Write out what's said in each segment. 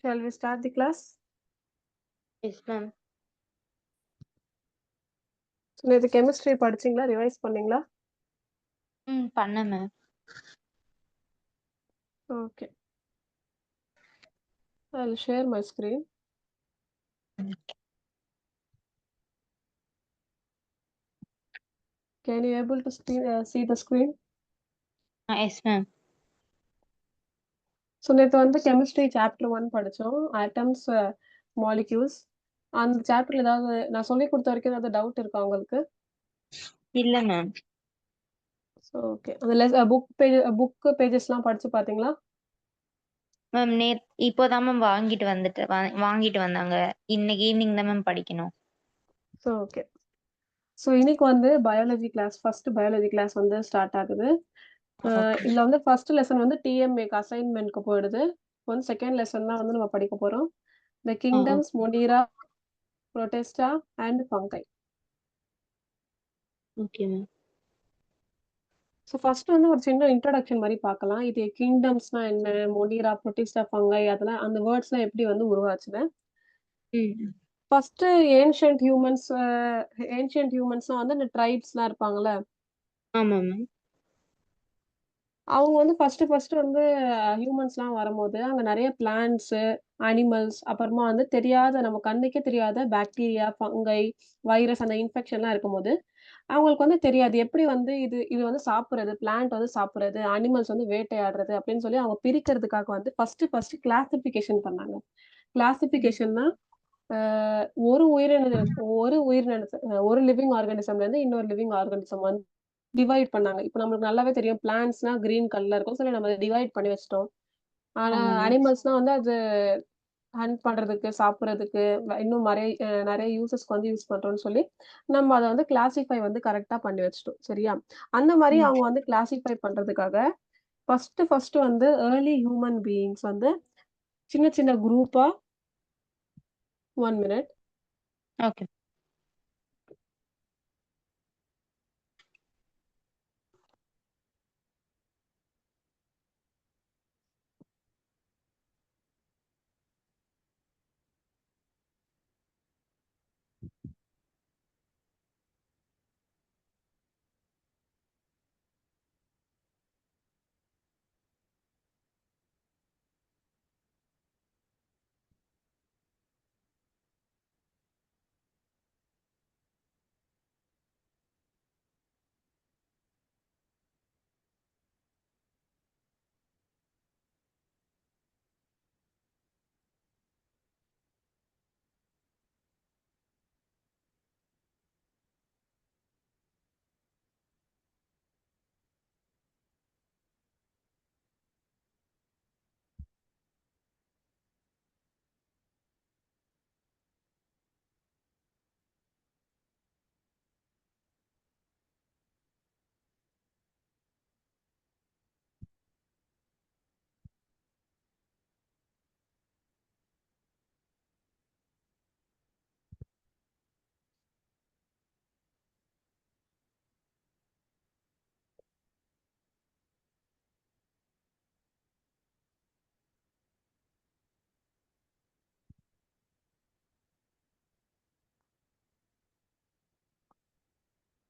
Shall we start the class? Yes, ma'am. நேத்து chemistry படிச்சீங்களா? Revise பண்ணீங்களா? பண்ணேன் ma'am. Okay. I'll share my screen. Can you able to see the screen? Yes ma'am. So நேத்து வந்து chemistry chapter 1 படிச்சோம். Atoms, molecules. அந்த சாப்டர்ல ஏதாவது நான் சொல்லிக் குடுத்த வரைக்கும் ஏதாவது டவுட் இருக்கா உங்களுக்கு? இல்ல மேம். So okay. அந்த புக் பேஜஸ்லாம் படிச்சு பார்த்தீங்களா? மேம் இப்போதான் மேம் வாங்கிட்டு வந்தாங்க. இன்னைக்கு ஈவினிங் தான் மேம் படிக்கணும். So okay. ஸோ இன்னைக்கு வந்து biology class, first biology class வந்து ஸ்டார்ட் ஆகுது. இதுல வந்து ஃபர்ஸ்ட் லெசன் வந்து டிஎம்ஏக்கு அசைன்மென்ட்க்கு போயிடுது. வந்து செகண்ட் லெசன் தான் வந்து நம்ம படிக்க போறோம். The kingdoms, Monera, Protista and fungi. Okay ma'am. So first வந்து ஒரு சின்ன இன்ட்ரோடக்ஷன் மாதிரி பார்க்கலாம். இது கிங்டம்ஸ்னா என்ன, மொனீரா, புரோட்டிஸ்டா, ஃபங்கை, அதெல்லாம் அந்த வேர்ட்ஸ்லாம் எப்படி வந்து உருவாச்சுன்னு. ஃபர்ஸ்ட் ஏன்ஷியன்ட் ஹியூமன்ஸ்லாம் வந்து இந்த ட்ரைப்ஸ்லாம் இருப்பாங்கல்ல, ஆமா மேம். அவங்க வந்து ஃபர்ஸ்ட் வந்து ஹியூமன்ஸ்லாம் வரும்போது அங்க நிறைய பிளான்ட்ஸ், அனிமல்ஸ், அப்புறமா வந்து தெரியாத நம்ம கண்ணுக்கே தெரியாத பாக்டீரியா, ஃபங்கை, வைரஸ் அந்த இன்ஃபெக்ஷன்லாம் இருக்கும்போது அவங்களுக்கு வந்து தெரியாது. எப்படி வந்து இது இது வந்து சாப்பிடுறது, பிளான்ட் வந்து சாப்பிடுறது, அனிமல்ஸ் வந்து வேட்டையாடுறது அப்படின்னு சொல்லி அவங்க பிரிக்கிறதுக்காக வந்து ஃபர்ஸ்ட் கிளாசிஃபிகேஷன் பண்ணாங்க. கிளாசிஃபிகேஷன்னா அ ஒரு உயிரின ஒரு உயிரினத்த ஒரு லிவிங் ஆர்கானிசம்ல இருந்து இன்னொரு லிவிங் ஆர்கானிசம் வந்து டிவைட் பண்ணாங்க. இப்ப நம்மளுக்கு நல்லாவே தெரியும் பிளான்ட்ஸ்னா கிரீன் கலர்ல இருக்கும். சொல்லி நம்ம டிவைட் பண்ணி வச்சுட்டோம். ஆனா ஆமா மேம். அனிமல்ஸ்னா வந்து அது ஹண்ட் பண்றதுக்கு, சாப்பிடுறதுக்கு, இன்னும் நெறைய யூசஸ்க்கு வந்து யூஸ் பண்றோம்னு சொல்லி, நம்ம அத வந்து கிளாசிஃபை வந்து கரெக்ட்டா பண்ணி வச்சுட்டோம். சரியா? அந்த மாரி அவங்க வந்து கிளாசிஃபை பண்றதுக்காக, ஃபர்ஸ்ட் வந்து ஏர்லி ஹியூமன் பீயிங்ஸ் வந்து சின்ன சின்ன குரூப்பா 1 மினிட். ஓகே.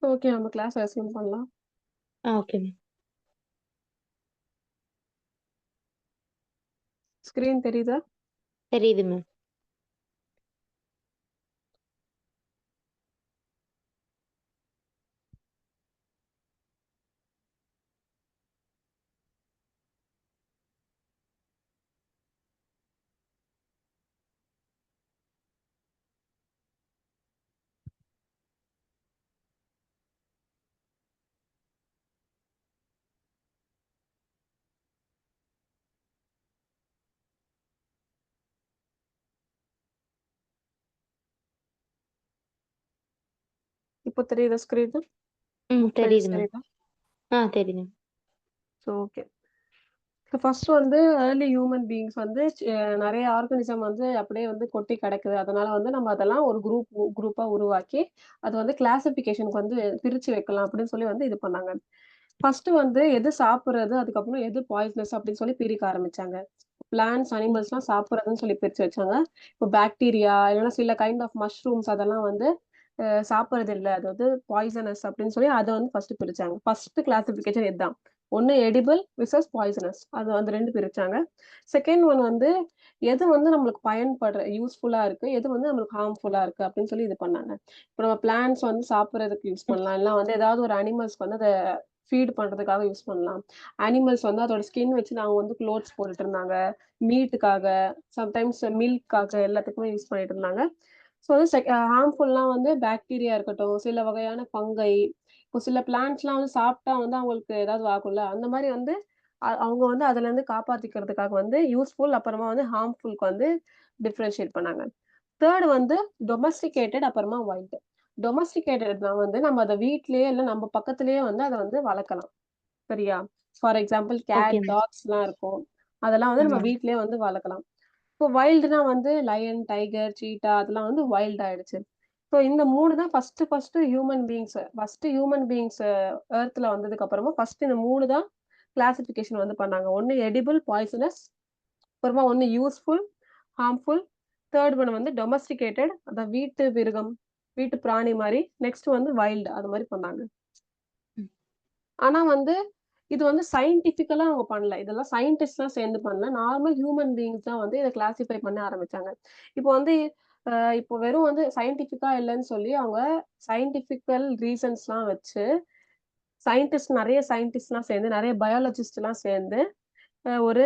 ஓகே, நம்ம கிளாஸ் ரெஸ்யூம் பண்ணலாம். Okay ma'am. ஸ்கிரீன் தெரியுதா? தெரியுது மேம். இப்போ தெரியுதா ஸ்கிரீன்? புக் பேஜஸ் தெரியுது மேம். தெரியுதா? தெரியுது மேம். So okay. ஃபர்ஸ்ட் வந்து ஏர்லி ஹியூமன் பீயிங்ஸ் வந்து நெறைய ஆர்கானிசம் வந்து அப்படியே வந்து கொட்டி கிடக்குது. அதனால வந்து நம்ம அதெல்லாம் ஒரு குரூப்பா உருவாக்கி, அது வந்து கிளாசிஃபிகேஷனுக்கு வந்து பிரிச்சு வைக்கலாம் அப்படின்னு சொல்லி வந்து இது பண்ணாங்க. ஃபர்ஸ்ட் வந்து எது சாப்பிடுறது, அதுக்கப்புறம் எது பாய்சனஸ் அப்படின்னு சொல்லி பிரிக்க ஆரம்பிச்சாங்க. பிளான்ட்ஸ், அனிமல்ஸ்லாம் சாப்பிடுறதுன்னு சொல்லி பிரிச்சு வச்சாங்க. இப்போ பாக்டீரியா இல்லைன்னா சில கைண்ட் ஆஃப் மஷ்ரூம்ஸ் அதெல்லாம் வந்து சாப்பிடுறது இல்ல. அது வந்து பாய்சனஸ் அப்படின்னு சொல்லி அத வந்து ஃபர்ஸ்ட் பிரிச்சாங்க. ஃபர்ஸ்ட் கிளாசிஃபிகேஷன் இதுதான். ஒண்ணு எடிபிள் விசஸ் பாய்சனஸ். அது அந்த 2 பிரிச்சாங்க. செகண்ட் ஒன் வந்து எது வந்து நம்மளுக்கு பயன்படுற யூஸ்ஃபுல்லா இருக்கு, எது வந்து நம்மளுக்கு ஹார்ம்ஃபுல்லா இருக்கு அப்படின்னு சொல்லி இது பண்ணாங்க. இப்ப நம்ம பிளான்ட்ஸ் வந்து சாப்பிடுறதுக்கு யூஸ் பண்ணலாம். இல்ல வந்து ஏதாவது ஒரு அனிமல்ஸ்க்கு வந்து அத ஃபீட் பண்றதுக்காக யூஸ் பண்ணலாம். அனிமல்ஸ் வந்து அதோட ஸ்கின் வச்சு அவங்க வந்து குளோத்ஸ் போட்டுட்டு இருந்தாங்க. மீட்டுக்காக, சம்டைம்ஸ் மில்க்காக எல்லாத்துக்குமே யூஸ் பண்ணிட்டு இருந்தாங்க. ஸோ வந்து ஹார்ம்ஃபுல்லாம் வந்து பாக்டீரியா இருக்கட்டும், சில வகையான ஃபங்கை, இப்போ சில பிளான்ட்ஸ்லாம் வந்து சாப்பிட்டா வந்து அவங்களுக்கு ஏதாவது ஆகும்ல, அந்த மாரி வந்து அவங்க வந்து அதுலருந்து காப்பாத்திக்கிறதுக்காக வந்து யூஸ்ஃபுல், அப்புறமா வந்து ஹார்ம்ஃபுல்க்கு வந்து டிஃபரன்ஷியேட் பண்ணாங்க. 3 வந்து டொமஸ்டிகேட்டட் அப்புறமா வைல்ட். டொமஸ்டிகேட்டட்னா வந்து நம்ம அத வீட்லயே இல்ல நம்ம பக்கத்திலேயே வந்து அத வந்து வளர்க்கலாம். சரியா? For example okay cat, ma'am. டாக்ஸ்லாம் இருக்கும். அதெல்லாம் வந்து நம்ம ஆமாங்க. வீட்லயே வந்து வளர்க்கலாம். இப்போ வைல்டுனா வந்து லயன், டைகர், சீட்டா அதெல்லாம் வந்து வைல்ட் ஆயிடுச்சு. ஸோ இந்த 3 தான் ஃபர்ஸ்ட்டு ஹியூமன் பீயிங்ஸ் எர்த்ல வந்ததுக்கு அப்புறமா ஃபர்ஸ்ட் இந்த 3 தான் கிளாசிஃபிகேஷன் வந்து பண்ணாங்க. ஒண்ணு எடிபிள், பாய்சனஸ், அப்புறமா ஒண்ணு யூஸ்ஃபுல், ஹார்ம்ஃபுல், 3 ஒன் வந்து டொமஸ்டிகேட்டட் அதான் வீட்டு மிருகம், வீட்டு பிராணி மாரி. நெக்ஸ்ட் வந்து வைல்ட் அது மாரி பண்ணாங்க. ம். ஆனா வந்து இது வந்து சயின்டிஃபிக்கலா அவங்க பண்ணல. இதெல்லாம் சயின்டிஸ்ட்லாம் சேர்ந்து பண்ணல. நார்மல் ஹியூமன் பீயிங்ஸ் தான் வந்து இத கிளாசிஃபை பண்ண ஆரம்பிச்சாங்க. இப்போ வந்து இப்போ வெறும் வந்து சயின்டிஃபிக்கா இல்லன்னு சொல்லி அவங்க சயின்டிஃபிக்கல் ரீசன்ஸ்லாம் வச்சு நெறைய சயின்டிஸ்ட்லாம் சேர்ந்து, நெறைய பயாலஜிஸ்ட்லாம் சேர்ந்து ஒரு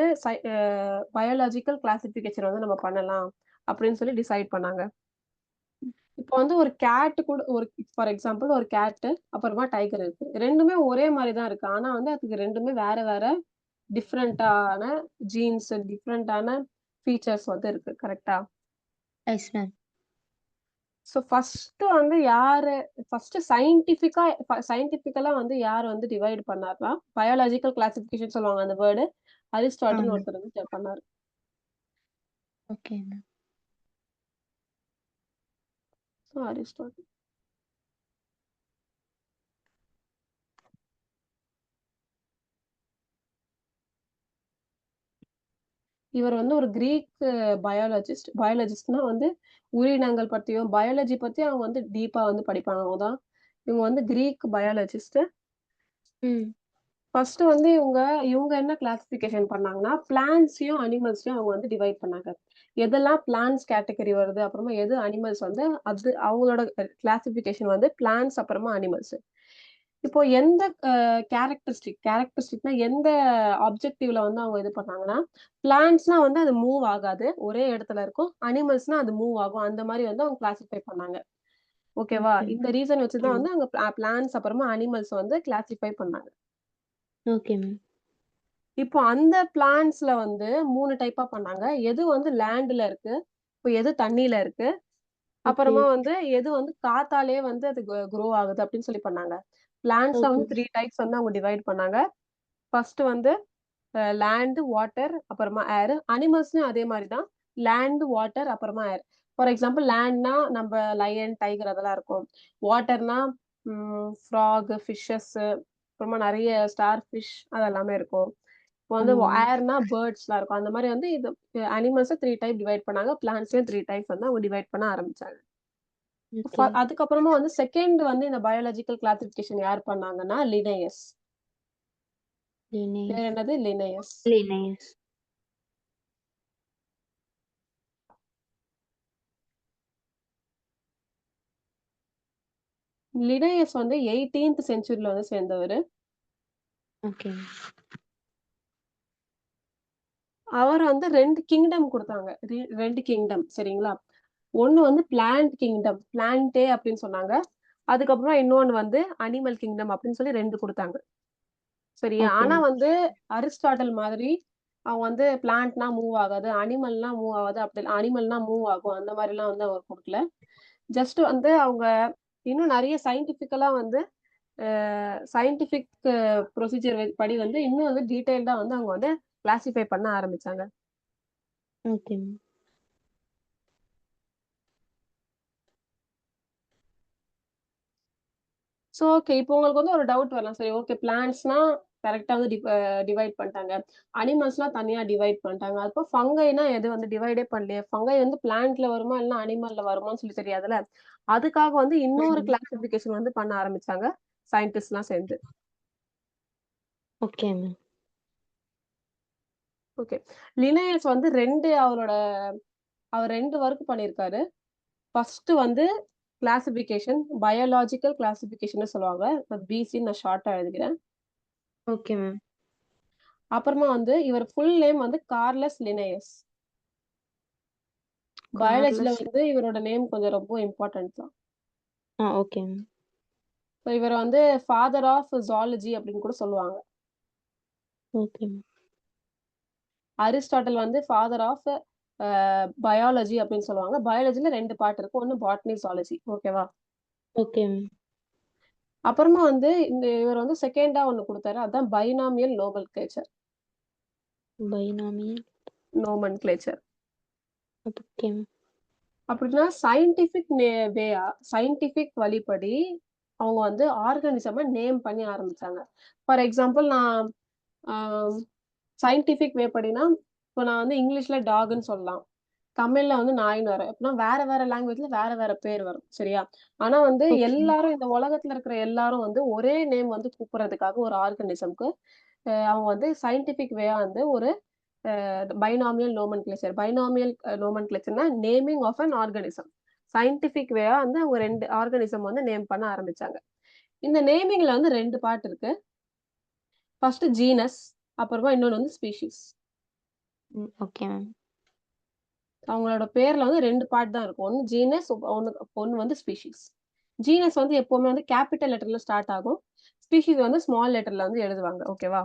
பயாலாஜிக்கல் கிளாசிஃபிகேஷன் வந்து நம்ம பண்ணலாம் அப்படின்னு சொல்லி டிசைட் பண்ணாங்க. இப்போ வந்து ஒரு கேட் கூட ஒரு ஃபார் எக்ஸாம்பிள் ஒரு கேட் அப்புறமா டைகர் இருக்கு. 2மே ஒரே மாரி தான் இருக்கு. ஆனா வந்து அதுக்கு 2மே வேற வேற டிஃபரண்டான ஜீன்ஸ், டிஃபரண்டான ஃபீச்சர்ஸ் வந்து இருக்கு. கரெக்ட்டா? Yes ma'am. ஸோ ஃபர்ஸ்ட் சயின்டிஃபிக்கலா வந்து யார் வந்து டிவைட் பண்ணார்னா, பயாலாஜிக்கல் கிளாசிஃபிகேஷன் சொல்லுவாங்க அந்த வேர்டு. அரிஸ்டாட்டில் ஆமா. ஒருத்தர் வந்து பண்ணாரு. Okay ma'am. So Aristotle. இவர் வந்து ஒரு கிரீக் பயாலஜிஸ்ட்னா வந்து உயிரினங்கள் பத்தியும், பயாலஜி பத்தி அவங்க வந்து டீப்பா வந்து படிப்பாங்க தான். இவங்க வந்து கிரீக் பயாலஜிஸ்ட். ம். ஃபர்ஸ்ட் வந்து இவங்க என்ன கிளாசிஃபிகேஷன் பண்ணாங்கன்னா, பிளான்ட்ஸையும், அனிமல்ஸையும் அவங்க வந்து டிவைட் பண்ணாங்க. எதெல்லாம் பிளான்ட்ஸ் கேட்டகரி வருது, அப்புறமா எது அனிமல்ஸ் வந்து அது அவங்களோட கிளாசிஃபிகேஷன் வந்து பிளான்ட்ஸ் அப்புறமா அனிமல்ஸ். இப்போ எந்த கேரக்டரிஸ்டிக்னா எந்த ஆப்ஜெக்டிவ்ல வந்து அவங்க இது பண்ணாங்கன்னா, பிளான்ட்ஸ்னா வந்து அது மூவ் ஆகாது. ஒரே இடத்துல இருக்கும். அனிமல்ஸ்னா அது மூவ் ஆகும். அந்த மாரி வந்து அவங்க கிளாசிஃபை பண்ணாங்க. ஓகேவா? ஓகே. இந்த ரீசன் வச்சு தான் ம். வந்து அவங்க பிளான்ட்ஸ் அப்புறமா அனிமல்ஸ் வந்து கிளாசிஃபை பண்ணாங்க. Okay ma'am. இப்போ அந்த பிளான்ட்ஸ்ல வந்து 3 டைப்பா பண்ணாங்க. எது வந்து லேண்ட்ல இருக்கு, இப்போ எது தண்ணீல இருக்கு, ஓகே. அப்புறமா வந்து எது வந்து காத்தாலயே வந்து அது குரோ ஆகுது அப்படின்னு சொல்லி பண்ணாங்க. பிளான்ட்ஸ்ல ஓகே. வந்து 3 டைப்ஸ் வந்து அவங்க டிவைட் பண்ணாங்க. ஃபர்ஸ்ட் வந்து லேண்ட், வாட்டர் அப்புறமா ஏர். அனிமல்ஸ்லயும் அதே மாரி தான். லேண்ட், வாட்டர் அப்புறமா ஏர். ஃபார் எக்ஸாம்பிள் லேண்ட்னா நம்ப லயன், டைகர் அதெல்லாம் இருக்கும். வாட்டர்னா ஃப்ராக், ஃபிஷஸ் அப்புறமா நெறைய ஸ்டார் ஃபிஷ் அதெல்லாமே இருக்கும். இப்போ வந்து ஆமா மேம். ஏர்னா பேர்ட்ஸ்லாம் இருக்கும். அந்த மாரி வந்து இது அனிமல்ஸ 3 டைப் டிவைட் பண்ணாங்க. பிளான்ட்ஸையும் 3 டைப்ஸ் வந்து அவங்க டிவைட் பண்ண ஆரம்பிச்சாங்க. ஓகே. அதுக்கப்புறமா வந்து 2nd வந்து இந்த பயாலஜிக்கல் கிளாசிஃபிகேஷன் யார் பண்ணாங்கன்னா, லின்னேயஸ். பேர் லினேயஸ். என்னது? லின்னேயஸ். லினேயஸ். லின்னேயஸ் வந்து 18த் செஞ்சுரில வந்து சேர்ந்தவரு. ஓகே. அவர் வந்து 2 கிங்டம் குடுத்தாங்க. 2 கிங்டம் சரிங்களா? ஒண்ணு வந்து பிளான்ட் கிங்டம். பிளான்ட்டே அப்படின்னு சொன்னாங்க. அதுக்கப்புறம் இன்னொன்னு வந்து அனிமல் கிங்டம் அப்படின்னு சொல்லி 2 குடுத்தாங்க. சரியா? ஓகே ஆனா மேம். வந்து அரிஸ்டாட்டில் மாதிரி அவன் வந்து பிளான்ட்னா மூவ் ஆகாது. அனிமல்னா மூவ் ஆகாது. அனிமல்னா மூவ் ஆகும். அந்த மாரிலாம் வந்து அவர் குடுக்கல. ஜஸ்ட் வந்து அவங்க இன்னும் நெறைய சயின்டிஃபிக்கலா வந்து சயின்டிஃபிக் ப்ரொசீஜர் படி வந்து இன்னும் வந்து டீட்டெயில்டா வந்து அவங்க வந்து கிளாசிஃபை பண்ண ஆரம்பிச்சாங்க. Okay ma'am. ஓகே. இப்போ உங்களுக்கு வந்து ஒரு டவுட் வரலாம். சரி ஓகே பிளான்ட்ஸ்னா கரெக்ட்டா வந்து டிவைட் பண்ணிட்டாங்க. அனிமல்ஸ்லாம் தனியா டிவைட் பண்ணிட்டாங்க. அப்போ ஃபங்கைனா எது வந்து டிவைடே பண்ணலையே. ஃபங்கை வந்து பிளான்ட்ல வருமா, இல்ல அனிமல்ல வருமான்னு சொல்லி தெரியாதுல்ல. அதுக்காக வந்து இன்னொரு ம். கிளாசிஃபிகேஷன் வந்து பண்ண ஆரம்பிச்சாங்க. சயின்டிஸ்ட்லாம் சேர்ந்து. Okay ma'am. ஓகே. லினேயஸ் வந்து அவர் 2 ஒர்க் பண்ணியிருக்காரு. ஃபர்ஸ்ட் வந்து கிளாசிஃபிகேஷன், பயாலாஜிக்கல் கிளாசிஃபிகேஷன்னு சொல்லுவாங்க. அது பிசின்னு நான் ஷார்ட்டா எழுதிக்கிறேன். Okay ma'am. அப்புறமா வந்து இவர் ஃபுல் நேம் வந்து கார்லஸ் லினேயஸ். பயாலஜில கார்லஸ். வந்து இவரோட நேம் கொஞ்சம் ரொம்ப இம்பார்ட்டன்ட் தான். Okay ma'am. ஸோ இவர வந்து ஃபாதர் ஆஃப் ஜூவாலஜி அப்படின்னு கூட சொல்லுவாங்க. Okay ma'am. அரிஸ்டாட்டில் வந்து ஃபாதர் ஆஃப் பயாலஜி அப்படின்னு சொல்லுவாங்க. பயாலஜில 2 பார்ட் இருக்கு. ஒண்ணு பாட்னி, ஜூவாலஜி. ஓகேவா? Okay ma'am. அப்புறமா வந்து இவர் வந்து செகண்டா ஒண்ணு குடுத்தாரு. அதான் binomial nomenclature. Binomial. Nomenclature. Okay ma'am. அப்படின்னா சயின்டிஃபிக் வழிப்படி அவங்க வந்து ஆர்கானிசம நேம் பண்ணி ஆரம்பிச்சாங்க. ஃபார் எக்ஸாம்பிள் நான் ஆ சயின்டிஃபிக் வே படினா, இப்போ நான் வந்து இங்கிலீஷ்ல டாக்ன்னு சொல்லலாம். தமிழ்ல வந்து நாய்ன்னு வரும். எப்படின்னா வேற வேற லாங்குவேஜ்ல வேற வேற பேர் வரும். சரியா? ஆனா வந்து ஓகே மேம். எல்லாரும் இந்த உலகத்துல இருக்கிற எல்லாரும் வந்து ஒரே நேம் வந்து கூப்பிடுறதுக்காக ஒரு ஆர்கானிசம்க்கு அவங்க வந்து சயின்டிஃபிக் வேயா வந்து ஒரு பைனாமியல் நோமென்கிளேச்சர். பைனாமியல் நோமென்கிளேச்சர்னா naming of an organism. Scientific வேயா வந்து அவங்க 2 ஆர்கானிசம் வந்து நேம் பண்ண ஆரம்பிச்சாங்க. இந்த நேமிங்ல வந்து 2 பார்ட் இருக்கு. ஃபர்ஸ்ட் ஜீனஸ், அப்புறமா இன்னொன்னு வந்து ஸ்பீஷீஸ். Okay ma'am. அவங்களோட பேர்ல வந்து 2 பார்ட் தான் இருக்கும். ஒண்ணு ஜீனஸ், ஒண்ணு வந்து ஸ்பீஷீஸ். ஜீனஸ் வந்து எப்பவுமே வந்து கேப்பிட்டல் லெட்டர்ல ஸ்டார்ட் ஆகும். ஸ்பீஷீஸ் வந்து ஸ்மால் லெட்டர்ல வந்து எழுதுவாங்க. ஓகேவா?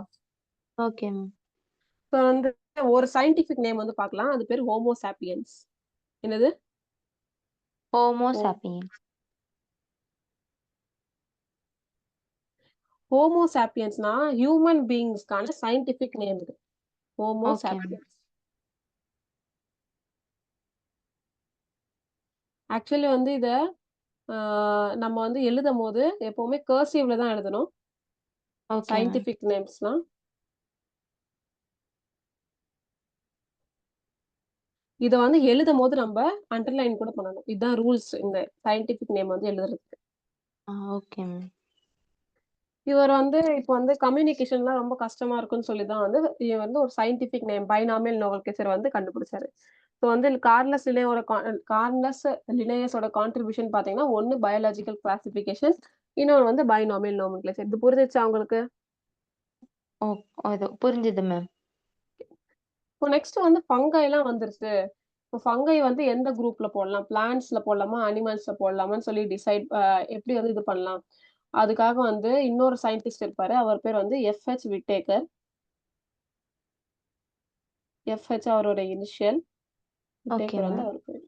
Okay ma'am. இப்போ வந்து ஒரு சயின்டிஃபிக் நேம் வந்து பார்க்கலாம். அது பேர் ஹோமோ சாப்பியன்ஸ். என்னது? ஹோமோ ஹோ சாப்பியன்ஸ். ஹோமோ சாப்பியன்ஸ்னா ஹியூமன் பீயிங்ஸ்க்கான சயின்டிஃபிக் நேம் இது. Homo okay ma'am. Sapiens. Actually வந்து இத ஆ நம்ம வந்து எழுதும்போது எப்பவுமே கர்சிவ்ல தான் எழுதணும். Okay ma'am. சயின்டிஃபிக் நேம்ஸ்லாம். இத வந்து எழுதும்போது நம்ப அண்டர்லைன் கூட பண்ணணும். இதான் ரூல்ஸ் இந்த சயின்டிஃபிக் நேம் வந்து எழுதுறதுக்கு. Okay ma'am. இவர் வந்து இப்ப வந்து கம்யூனிகேஷன்லாம் ரொம்ப கஷ்டமா இருக்குன்னு சொல்லி தான் வந்து இவர் வந்து ஒரு சயின்டிஃபிக் நேம் பைனாமியல் நோமென்கிளேச்சர் வந்து கண்டுபிடிச்சாரு. ஸோ வந்து கார்லஸ் லினேயஸோட கான்ட்ரிபியூஷன் பார்த்தீங்கன்னா, ஒண்ணு பயாலாஜிக்கல் கிளாசிஃபிகேஷன், இன்னொன்னு வந்து பைனாமியல் நோமென்கிளேச்சர். இது புரிஞ்சுச்சா உங்களுக்கு? ஓ அது புரிஞ்சுது மேம். இப்போ நெக்ஸ்ட் வந்து ஃபங்கைலாம் வந்துருச்சு. இப்போ ஃபங்கை வந்து எந்த குரூப்ல போடலாம்? பிளான்ட்ஸ்ல போடலாமா? அனிமல்ஸ்ல போடலாமான்னு சொல்லி எப்படி வந்து இது பண்ணலாம்? அதுக்காக வந்து இன்னொரு சயின்டிஸ்ட் இருப்பாரு. அவர் பேர் வந்து எஃப்.ஹெச். விட்டேக்கர். எஃப்.ஹெச் அவரோட இனிஷியல். ஓகே விட்டேக்கர் வந்து மேம். அவர் பேரு.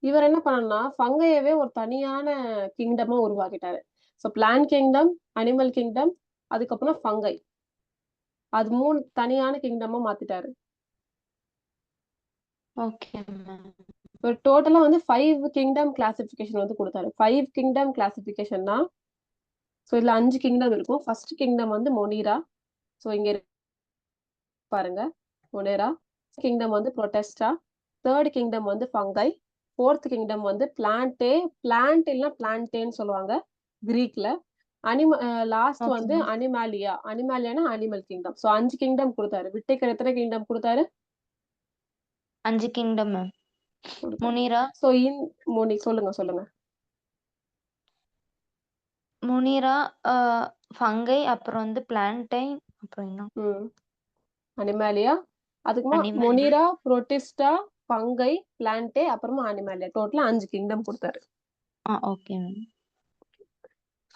இவர் என்ன பண்ணாருன்னா, ஃபங்கையவே ஒரு தனியான கிங்டமா உருவாக்கிட்டாரு. So plant kingdom, animal kingdom, அதுக்கப்புறம் ஃபங்கை. அது 3 தனியான கிங்டமா மாத்திட்டாரு. Okay ma'am. ஒரு டோட்டலா வந்து 5 கிங்டம் கிளாசிஃபிகேஷன் வந்து குடுத்தாரு. 5 கிங்டம் கிளாசிஃபிகேஷன்னா, ஸோ இதுல 5 கிங்டம் இருக்கும். ஃபர்ஸ்ட் கிங்டம் வந்து மொனீரா. ஸோ இங்க பாருங்க. மொனேரா. கிங்டம் வந்து புரோட்டஸ்டா. 3 கிங்டம் வந்து ஃபங்கை. 4த் கிங்டம் வந்து பிளான்ட் இல்லன்னா பிளான்டேன்னு சொல்லுவாங்க. கிரீக்ல. லாஸ்ட் ஓகே வந்து மேம். அனிமாலியா. அனிமாலியானா அனிமல் கிங்டம். ஸோ 5 கிங்டம் குடுத்தாரு. விட்டேக்கர் எத்தன கிங்டம் குடுத்தாரு? 5 கிங்டம் மேம். குடுத்தாரு. முனிரா. ஸோ சொல்லுங்க, சொல்லுங்க. முனிரா, அ ஃபங்கை, அப்புறம் வந்து பிளான்டைன், அப்புறம் என்ன? ம். அனிமாலியா. அதுக்குமா animal. Monera, Protista, fungi, Plantae அப்புறமா அனிமாலியா. டோட்டலா 5 கிங்டம் குடுத்தாரு. Okay ma'am.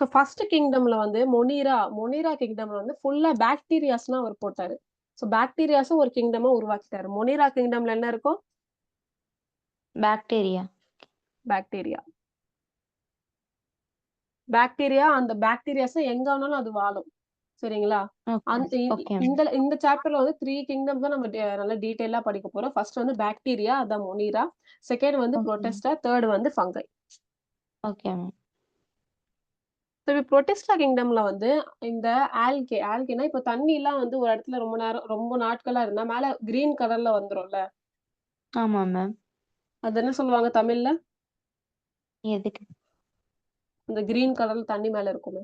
ஸோ ஃபர்ஸ்ட் கிங்டம்ல வந்து மொனீரா கிங்டம்ல வந்து ஃபுல்லா பாக்டீரியாஸ்லாம் அவர் போட்டாரு. ஸோ பாக்டீரியாஸும் ஒரு கிங்டமா உருவாக்கிட்டாரு. மொனீரா கிங்டம்ல என்ன இருக்கும்? பாக்டீரியா. பாக்டீரியா. அந்த பாக்டீரியாஸ் எங்க வேணாலும் அது வாழும். சரிங்களா? ஓகே. அந்த இ ஓகே மேம். இந்த சாப்டர்ல வந்து 3 கிங்டம்ஸ் தான் நம்ம நல்லா டீட்டெயிலா படிக்க போறோம். ஃபர்ஸ்ட் வந்து பாக்டீரியா, அதான் மொனீரா. செகண்ட் வந்து ஓகே மேம். புரோட்டஸ்டா, தேர்ட் வந்து ஃபங்கை. Okay ma'am. ஸோ இப்ப புரோட்டிஸ்டா கிங்டம்ல வந்து இந்த ஆல்கேனா இப்ப தண்ணிலாம் வந்து ஒரு இடத்துல ரொம்ப நேரம் ரொம்ப நாட்களா இருந்தா மேல கிரீன் கலர்ல வந்துரும்ல. ஆமா மேம். அது என்ன சொல்லுவாங்க தமிழ்ல? எதுக்கு? அந்த கிரீன் கலர்ல தண்ணி மேல இருக்குமே.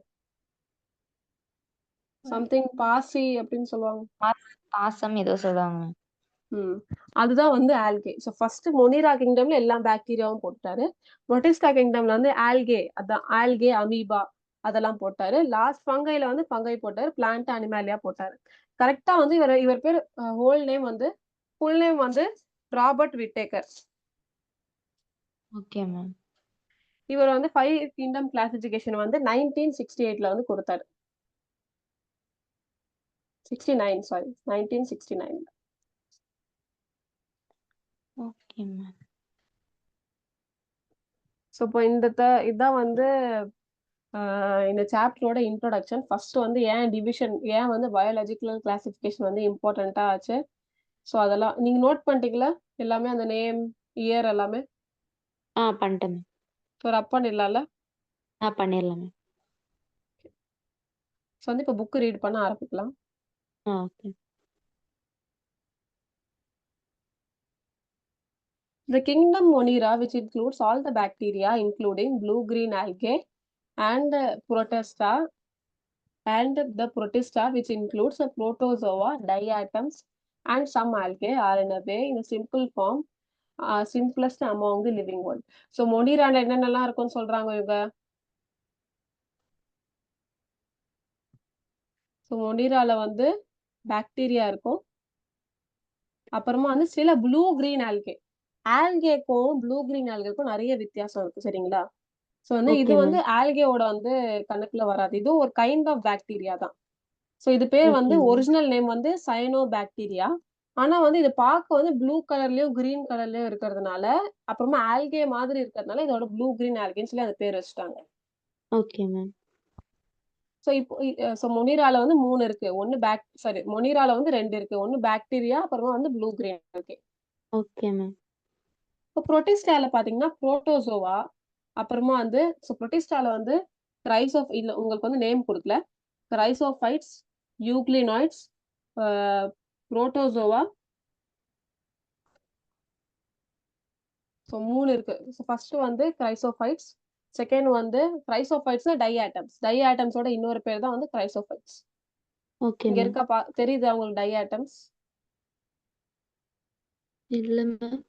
சம்திங் பாசி அப்படின்னு சொல்லுவாங்க. பாசம் ஏதோ சொல்லுவாங்க மேம். ம். அதுதான் வந்து ஆல்கே. ஸோ ஃபர்ஸ்ட் மொனிரா கிங்டம்ல எல்லா பாக்டீரியாவும் போட்டுட்டாரு. புரோட்டிஸ்டா கிங்டம்ல வந்து அதான் ஆல்கே, அமீபா அதெல்லாம் போட்டாரு. லாஸ்ட் ஃபங்கைல வந்து ஃபங்கை போட்டாரு. பிளான்ட், அனிமாலியா போட்டாரு. கரெக்ட்டா வந்து இவர் பேரு ஹோல் நேம் வந்து ஃபுல் நேம் வந்து ராபர்ட் விட்டேக்கர். Okay ma'am. இவர் வந்து 5 கிங்டம் கிளாசிஃபிகேஷன் வந்து 1968ல வந்து குடுத்தாரு. 69 சாரி 1969. Okay ma'am. ஸோ இப்போ இதான் வந்து இந்த சாப்டரோட இன்ட்ரோடக்ஷன். ஃபர்ஸ்ட் வந்து ஏன் வந்து பயாலஜிக்கல் கிளாசிஃபிகேஷன் வந்து இம்பார்ட்டன்ட்டா ஆச்சு. ஸோ அதெல்லாம் நீங்க நோட் பண்ணிட்டீங்களா? எல்லாமே அந்த நேம், இயர் எல்லாமே. பண்ணிட்டேன் மேம். ஸோ ரப் பண்ணிடலாம்ல? பண்ணிரலாம் மேம். ஸோ வந்து இப்போ புக் ரீட் பண்ண ஆரம்பிக்கலாம். Okay. The kingdom Monera, which includes all the bacteria, including blue-green algae and protista, and the protista, which includes the protozoa, diatoms, and some algae, are in a way in a simple form, simplest among the living world. So மொனிரால என்னென்னலாம் இருக்கும்னு சொல்றாங்க இவங்க? So மொனிரால வந்து bacteria இருக்கும். அப்புறமா வந்து சில blue green algae. ஆல்கேக்கும் ப்ளூ கிரீன் ஆல்கேக்கும் நிறைய வித்தியாசம் இருக்கு சரிங்களா? ஸோ வந்து இது ஓகே வந்து மேம். ஆல்கேவோட வந்து கணக்குல வராது. இது ஒரு கைண்ட் ஆஃப் பாக்டீரியா தான். ஸோ இது பேர் வந்து ஓகே மேம். ஒரிஜினல் நேம் வந்து சயனோபாக்டீரியா. ஆனா வந்து இது பார்க்க வந்து ப்ளூ கலர்லயும், கிரீன் கலர்லயும் இருக்கிறதுனால, அப்புறமா ஆல்கே மாதிரி இருக்கிறதுனால இதோட ப்ளூ கிரீன் ஆல்கேன்னு சொல்லி அது பேர் வச்சுட்டாங்க. Okay ma'am. ஸோ இப்போ மொனிரால வந்து 3 இருக்கு. மொனிரால வந்து 2 இருக்கு. ஒண்ணு பாக்டீரியா, அப்புறமா வந்து blue green algae. Okay ma'am. இப்போ புரோட்டிஸ்டால பார்த்தீங்கன்னா, புரோட்டோசோவா, அப்புறமா வந்து புரோட்டிஸ்டால வந்து இல்ல உங்களுக்கு வந்து நேம் குடுக்கல. ரைசோஃபைட்ஸ், யூக்ளினாய்ட்ஸ், அ புரோட்டோசோவா. ஸோ 3 இருக்கு. ஃபர்ஸ்ட் வந்து கிரைசோஃபைட்ஸ். செகண்ட் வந்து கிரைசோஃபைட்ஸ்னா டைஆட்டம்ஸ். டைஆட்டம்ஸோட இன்னொரு பேர் தான் வந்து கிரைசோஃபைட்ஸ். ஓகே இங்க மேம். இருக்கா தெரியுதா உங்களுக்கு டைஆட்டம்ஸ்? இல்ல மேம்.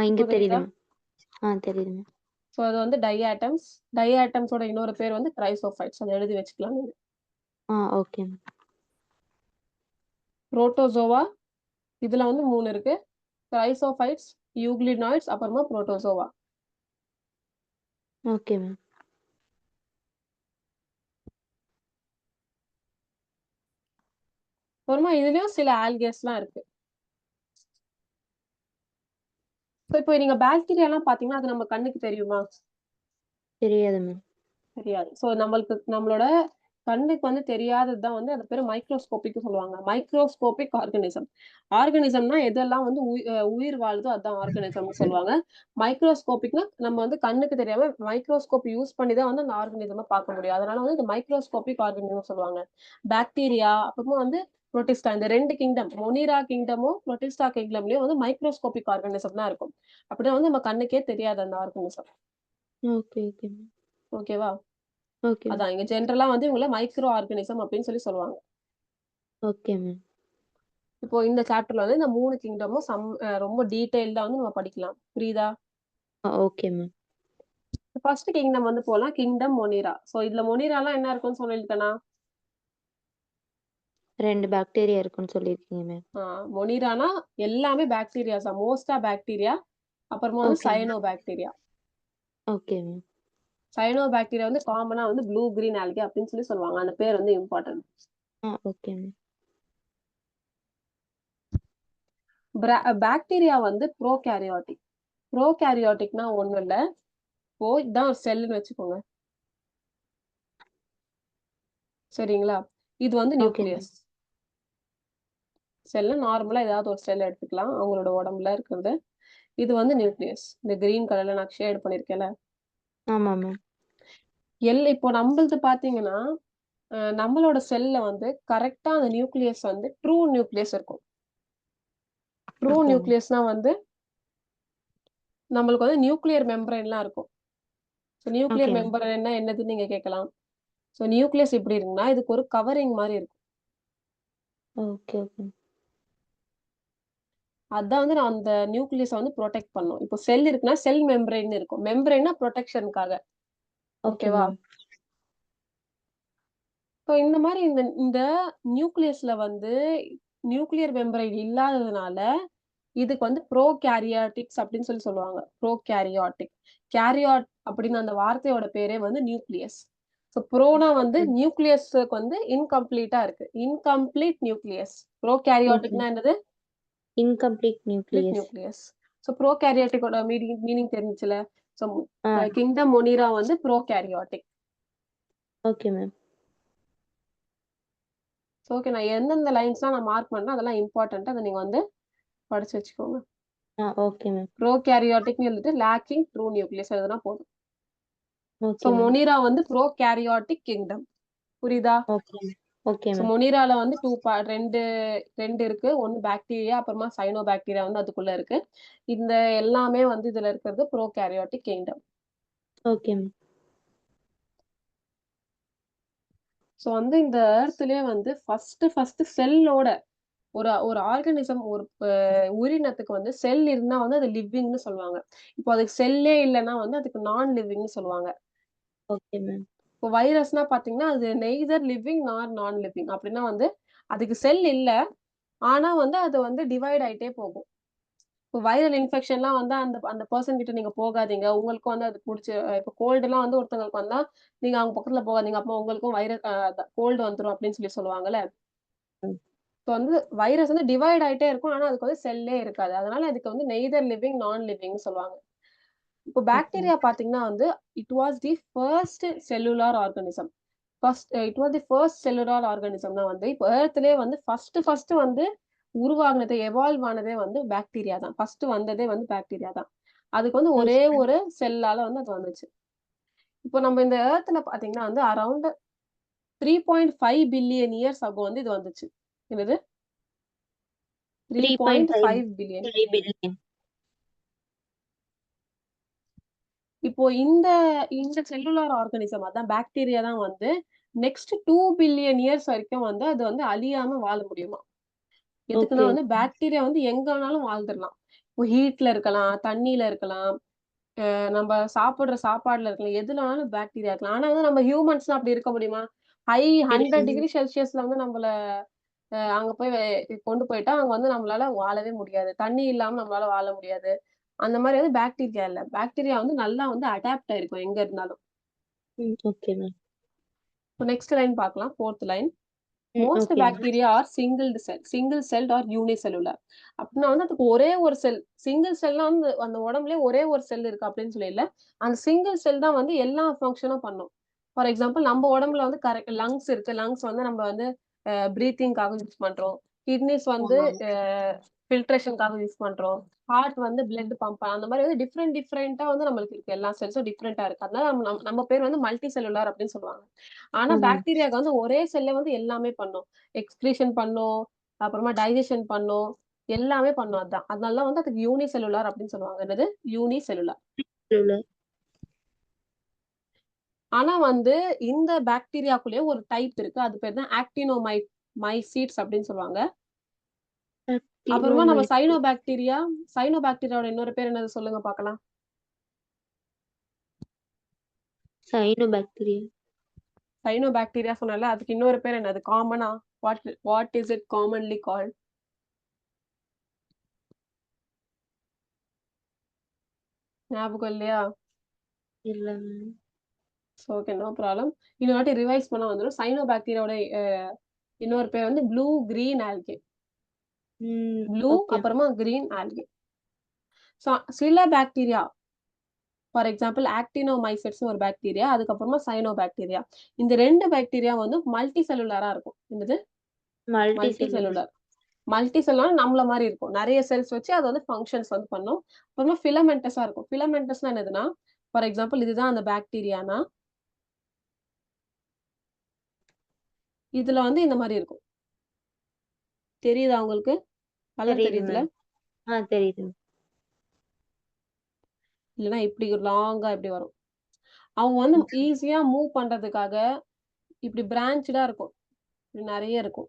இங்க இப்போ தெரியுது தெரியுதா? மேம். தெரியுது மேம். ஸோ அது வந்து டைஆட்டம்ஸ். டைஆட்டம்ஸோட இன்னொரு பேர் வந்து கிரைசோஃபைட்ஸ். அத எழுதி வச்சுக்கலாம் நீங்க. Okay ma'am. புரோட்டோசோவா இதுல வந்து 3 இருக்கு. கிரைசோஃபைட்ஸ், யூக்ளினாய்ட்ஸ், அப்புறமா புரோட்டோசோவா. Okay ma'am. அப்புறமா இதுலயும் சில ஆல்கேஸ்லாம் இருக்கு. இப்போ நீங்க பாக்டீரியாலாம் பார்த்தீங்கன்னா, அது நம்ம கண்ணுக்கு தெரியுமா? தெரியாது மேம். தெரியாது. ஸோ நம்மளோட கண்ணுக்கு வந்து தெரியாதது தான் வந்து அது பேரு மைக்ரோஸ்கோபிக்ன்னு சொல்லுவாங்க. Microscopic organism. ஆர்கானிசம்னா எதெல்லாம் வந்து உயிர் வாழுதோ அதான் ஆர்கானிசம்னு சொல்லுவாங்க. மைக்ரோஸ்கோபிக்னா நம்ம வந்து கண்ணுக்கு தெரியாம மைக்ரோஸ்கோப் யூஸ் பண்ணி தான் வந்து அந்த ஆர்கானிசம பார்க்க முடியும். அதனால வந்து இந்த மைக்ரோஸ்கோபிக் ஆர்கானிசம் சொல்லுவாங்க. பாக்டீரியா, அப்புறமா வந்து புரோட்டிஸ்டா இந்த 2 கிங்டம் மொனிரா கிங்டமும், புரோட்டிஸ்டா கிங்டம்லயும் வந்து மைக்ரோஸ்கோபிக் ஆர்கானிசம் தான் இருக்கும். அப்படின்னா வந்து நம்ம கண்ணுக்கே தெரியாது அந்த ஆர்கானிசம். Okay, okay ma'am. ஓகேவா? Okay ma'am. அதான் இங்க ஜெனரலா வந்து இவங்கள மைக்ரோ ஆர்கானிசம் அப்படின்னு சொல்லி சொல்லுவாங்க. Okay ma'am. இப்போ இந்த சாப்டர்ல வந்து இந்த 3 கிங்டமும் ரொம்ப டீடைல்டா வந்து நம்ம படிக்கலாம். புரியுதா? Okay ma'am. ஃபர்ஸ்ட் கிங்டம் வந்து போலாம். Kingdom Monera. சோ இதுல மொனிராலாம் என்ன இருக்கும்னு சொல்லிருக்கேனா? 2 பாக்டீரியா இருக்குன்னு சொல்லியிருக்கீங்க மேம். மொனிரானா எல்லாமே பாக்டீரியாஸ் தான். மோஸ்டா பாக்டீரியா. அப்புறமா வந்து okay ma'am. Cyano bacteria. Okay ma'am. Cyano bacteria வந்து காமனா வந்து ப்ளூ கிரீன் ஆல்கே அப்படின்னு சொல்லி சொல்லுவாங்க. அந்த பேர் வந்து இம்பார்ட்டன்ட். Okay ma'am. பாக்டீரியா வந்து ப்ரோகாரியோட்டிக். ப்ரோகாரியோட்டிக்னா ஒண்ணும் இல்ல. இதான் ஒரு செல்லுன்னு வச்சுக்கோங்க. சரிங்களா? இது வந்து ஓகே மேம். நியூக்ளியஸ். செல்ல நார்மலா ஏதாவது ஒரு செல் எடுத்துக்கலாம். அவங்களோட உடம்புல இருக்கிறது. இது வந்து நியூக்ளியஸ். இந்த கிரீன் கலர்ல நான் ஷேட் பண்ணிருக்கேன்ல. ஆமா மேம். இப்போ நம்மளது பாத்தீங்கன்னா நம்மளோட செல்ல வந்து கரெக்டா அந்த நியூக்ளியஸ் வந்து ட்ரூ நியூக்ளியஸ் இருக்கும். True okay ma'am. நியூக்ளியஸ்னா வந்து நம்மளுக்கு வந்து நியூக்ளியர் மெம்பரேன்லாம் இருக்கும். So okay nuclear ma'am. மெம்பரேன்னா என்னதுன்னு நீங்க கேட்கலாம். ஸோ நியூக்ளியஸ் எப்படி இருக்குன்னா, இதுக்கு ஒரு கவரிங் மாரி இருக்கும். Okay, okay. அதான் வந்து நான் அந்த நியூக்ளியஸ வந்து புரொடெக்ட் பண்ணும். இப்போ செல் இருக்குன்னா, செல் மெம்பரேன் இருக்கும். மெம்பரேன்னா புரொடெக்ஷனுக்காக. ஓகே ஓகேவா? மேம். ஸோ இந்த மாரி இந்த இந்த நியூக்ளியஸ்ல வந்து நியூக்ளியர் மெம்பரேன் இல்லாததுனால, இதுக்கு வந்து ப்ரோகாரியாட்டிக்ஸ் அப்படின்னு சொல்லுவாங்க. ப்ரோகாரியாட்டிக். கேரியாட் அப்படின்னு அந்த வார்த்தையோட பேரே வந்து நியூக்ளியஸ். ஸோ ப்ரோனா வந்து ஓகே. நியூக்ளியஸ்க்கு வந்து இன்கம்ப்ளீட்டா இருக்கு. Incomplete nucleus. ஓகே. ப்ரோகாரியாட்டிக்னா என்னது? Incomplete complete nucleus. Nucleus. So ப்ரோகாரியாட்டிக்கோட மீனிங் தெரிஞ்சுச்சுல. So ah. கிங்டம் மொனிரா வந்து prokaryotic. Okay ma'am. So okay நான் எந்தெந்த லைன்ஸ்லாம் நான் மார்க் பண்ணேனோ அதெல்லாம் இம்பார்ட்டன்ட். அத நீங்க வந்து படிச்சு வச்சுக்கோங்க. Okay ma'am. ப்ரோகாரியாட்டிக்ன்னு எழுதிட்டு லேக்கிங் ட்ரூ நியூக்ளியஸ் எழுதுனா போதும். So okay ma'am. மொனிரா வந்து ப்ரோகாரியாட்டிக் கிங்டம். புரியுதா? Okay ma'am. Okay so ma'am. மொனிரால வந்து 2 இருக்கு. ஒண்ணு பாக்டீரியா, அப்புறமா சயனோபாக்டீரியா வந்து அதுக்குள்ள இருக்கு. இந்த எல்லாமே வந்து இதுல இருக்கிறது prokaryotic kingdom. Okay ma'am. So வந்து இந்த எர்த்லயே வந்து ஃபர்ஸ்ட் செல்லோட ஒரு ஒரு ஆர்கானிசம் ஒரு உயிரினத்துக்கு வந்து செல் இருந்தா வந்து அது லிவிங்ன்னு சொல்லுவாங்க. இப்போ அதுக்கு செல்லே இல்லன்னா வந்து அதுக்கு நான் லிவிங்ன்னு சொல்லுவாங்க. Okay ma'am. இப்போ வைரஸ்னா பார்த்தீங்கன்னா, அது நெய்தர் லிவிங் நார் நான் லிவிங். அப்படின்னா வந்து அதுக்கு செல் இல்ல. ஆனா வந்து அது வந்து டிவைட் ஆயிட்டே போகும். இப்போ வைரல் இன்ஃபெக்ஷன்லாம் வந்தா அந்த அந்த பெர்சன் கிட்ட நீங்க போகாதீங்க. உங்களுக்கும் வந்து அது புடிச்சு இப்போ கோல்டுலாம் வந்து ஒருத்தவங்களுக்கு வந்தா, நீங்க அவங்க பக்கத்துல போகாதீங்க. அப்போ உங்களுக்கும் கோல்டு வந்துரும் அப்படின்னு சொல்லுவாங்கல்ல. ம். இப்போ வந்து வைரஸ் வந்து டிவைட் ஆயிட்டே இருக்கும். ஆனா அதுக்கு வந்து செல்லே இருக்காது. அதனால அதுக்கு வந்து நெய்தர் லிவிங், நான் லிவிங்ன்னு சொல்லுவாங்க. இப்போ ஓகே. பாக்டீரியா பார்த்தீங்கன்னா வந்து, it was the first cellular organism. It was the first cellular organism தான் வந்து இப்போ எர்த்லயே வந்து ஃபர்ஸ்ட் வந்து உருவாகுனதே, எவால்வ் ஆனதே வந்து பாக்டீரியா தான். ஃபர்ஸ்ட் வந்ததே வந்து பாக்டீரியா தான். அதுக்கு வந்து ஒரே ஓகே. ஒரு செல்லால வந்து அது வந்துச்சு. இப்போ நம்ம இந்த எர்த்ல பார்த்தீங்கன்னா வந்து அரவுண்ட் 3.5 பில்லியன் இயர்ஸ் அகோ வந்து இது வந்துச்சு. என்னது? 3.5 பில்லியன். 3.5 பில்லியன். இப்போ இந்த இந்த செல்லுலார் ஆர்கானிசம் அதான் பாக்டீரியா தான் வந்து நெக்ஸ்ட் 2 பில்லியன் இயர்ஸ் வரைக்கும் வந்து அது வந்து அழியாம வாழ முடியுமா? எதுக்குன்னா ஓகே, வந்து ஓகே. பாக்டீரியா வந்து எங்க வேணாலும் வாழ்ந்துரலாம். இப்போ ஹீட்ல இருக்கலாம், தண்ணீல இருக்கலாம், நம்ம சாப்பிடுற சாப்பாடுல இருக்கலாம். எதுல வேணாலும் பாக்டீரியா இருக்கலாம். ஆனா வந்து நம்ம ஹியூமன்ஸ்லாம் அப்படி இருக்க முடியுமா? ஹை 100 இருக்காது. டிகிரி செல்சியஸ்ல வந்து நம்மள அங்க போய் கொண்டு போயிட்டா, அங்க வந்து நம்மளால வாழவே முடியாது. தண்ணி இல்லாம நம்மளால வாழ முடியாது. அந்த மாரி வந்து பாக்டீரியா இல்ல. பாக்டீரியா வந்து நல்லா வந்து அடாப்ட் ஆயிருக்கும் எங்க இருந்தாலும். ம். Okay ma'am. இப்போ நெக்ஸ்ட் லைன் பார்க்கலாம். 4த் லைன். ம். Most okay ma'am. Bacteria are single celled or unicellular. அப்படின்னா வந்து அதுக்கு ஒரே ஒரு செல். சிங்கிள் செல்னா வந்து அந்த உடம்புலயே ஒரே ஒரு செல் இருக்கு அப்படின்னு சொல்லல. அந்த சிங்கிள் செல் தான் வந்து எல்லா ஃபங்ஷனும் பண்ணும். ஃபார் எக்ஸாம்பிள் நம்ம உடம்புல வந்து லங்ஸ் இருக்கு. லங்ஸ் வந்து நம்ம வந்து பிரீத்திங்காக யூஸ் பண்றோம். கிட்னிஸ் வந்து ஆமா. அ ஃபில்ட்ரேஷன்க்காக யூஸ் பண்றோம். ஹார்ட் வந்து பிளட் பம்ப் அந்த மாரி வந்து டிஃபரெண்டா வந்து நம்மளுக்கு இருக்கு. எல்லா செல்ஸும் டிஃபரெண்டா இருக்கு. அதனால நம்ம பேர் வந்து மல்டி செல்லுலார் அப்படின்னு சொல்லுவாங்க. ஆனா ஆமா. பாக்டீரியாக்கு வந்து ஒரே செல்லே வந்து எல்லாமே பண்ணும். எக்ஸ்கிரீஷன் பண்ணும். அப்புறமா டைஜெஷன் பண்ணும். எல்லாமே பண்ணும் அதான். அதனால தான் வந்து அதுக்கு யூனி செல்லுலார் அப்படின்னு சொல்லுவாங்க. என்னது? யூனி செல்லுலார். செல்லுலார். ஆனா வந்து இந்த பாக்டீரியாக்குள்ளேயே ஒரு டைப் இருக்கு. அது பேர் தான் மைசீட்ஸ் அப்படின்னு சொல்லுவாங்க. அப்புறமா நம்ம ஆக்டினோமைட். சைனோபாக்டீரியாவோட இன்னொரு பேர் என்னது சொல்லுங்க பார்க்கலாம். சயனோபாக்டீரியா. சைனோபாக்டீரியா சொன்னேன்ல, அதுக்கு இன்னொரு பேர் என்னது? காமனா? What is it commonly called? ஞாபகம் இல்லையா? இல்ல மேம். ஓகே. No problem. இன்னொரு வாட்டி ரிவைஸ் பண்ணா வந்துரும். சைனோபாக்டீரியாவோட இன்னொரு பேர் வந்து ப்ளூ கிரீன் ஆல்கே. ம். Blue okay. அப்புறமா கிரீன் ஆல்கே. சில பாக்டீரியா ஃபார் எக்ஸாம்பிள் ஆக்டினோமைசெட்ஸ்னு ஒரு பாக்டீரியா, அதுக்கப்புறமா சயனோபாக்டீரியா. இந்த 2 பாக்டீரியா வந்து மல்டி செல்லுலரா இருக்கும். என்னது? Multi multi cellular. Cellular. Multi செல்லுலர்னா நம்மள மாரி இருக்கும். நெறைய செல்ஸ் வச்சு அது வந்து ஃபங்ஷன்ஸ் வந்து பண்ணும். அப்புறமா ஃபிலமெண்டஸா இருக்கும். ஃபிலமெண்டஸ்னா என்னதுன்னா, ஃபார் எக்ஸாம்பிள் இதுதான் அந்த பாக்டீரியானா, இதுல வந்து இந்த மாரி இருக்கும். தெரியுதா உங்களுக்கு? கலர் தெரியுது தெரியுதுல? மேம். தெரியுது. இல்லன்னா இப்படி லாங்கா இப்படி வரும். அவங்க வந்து ஓகே. ஈஸியா மூவ் பண்றதுக்காக இப்படி பிரான்ச்டா இருக்கும். நெறைய இருக்கும்.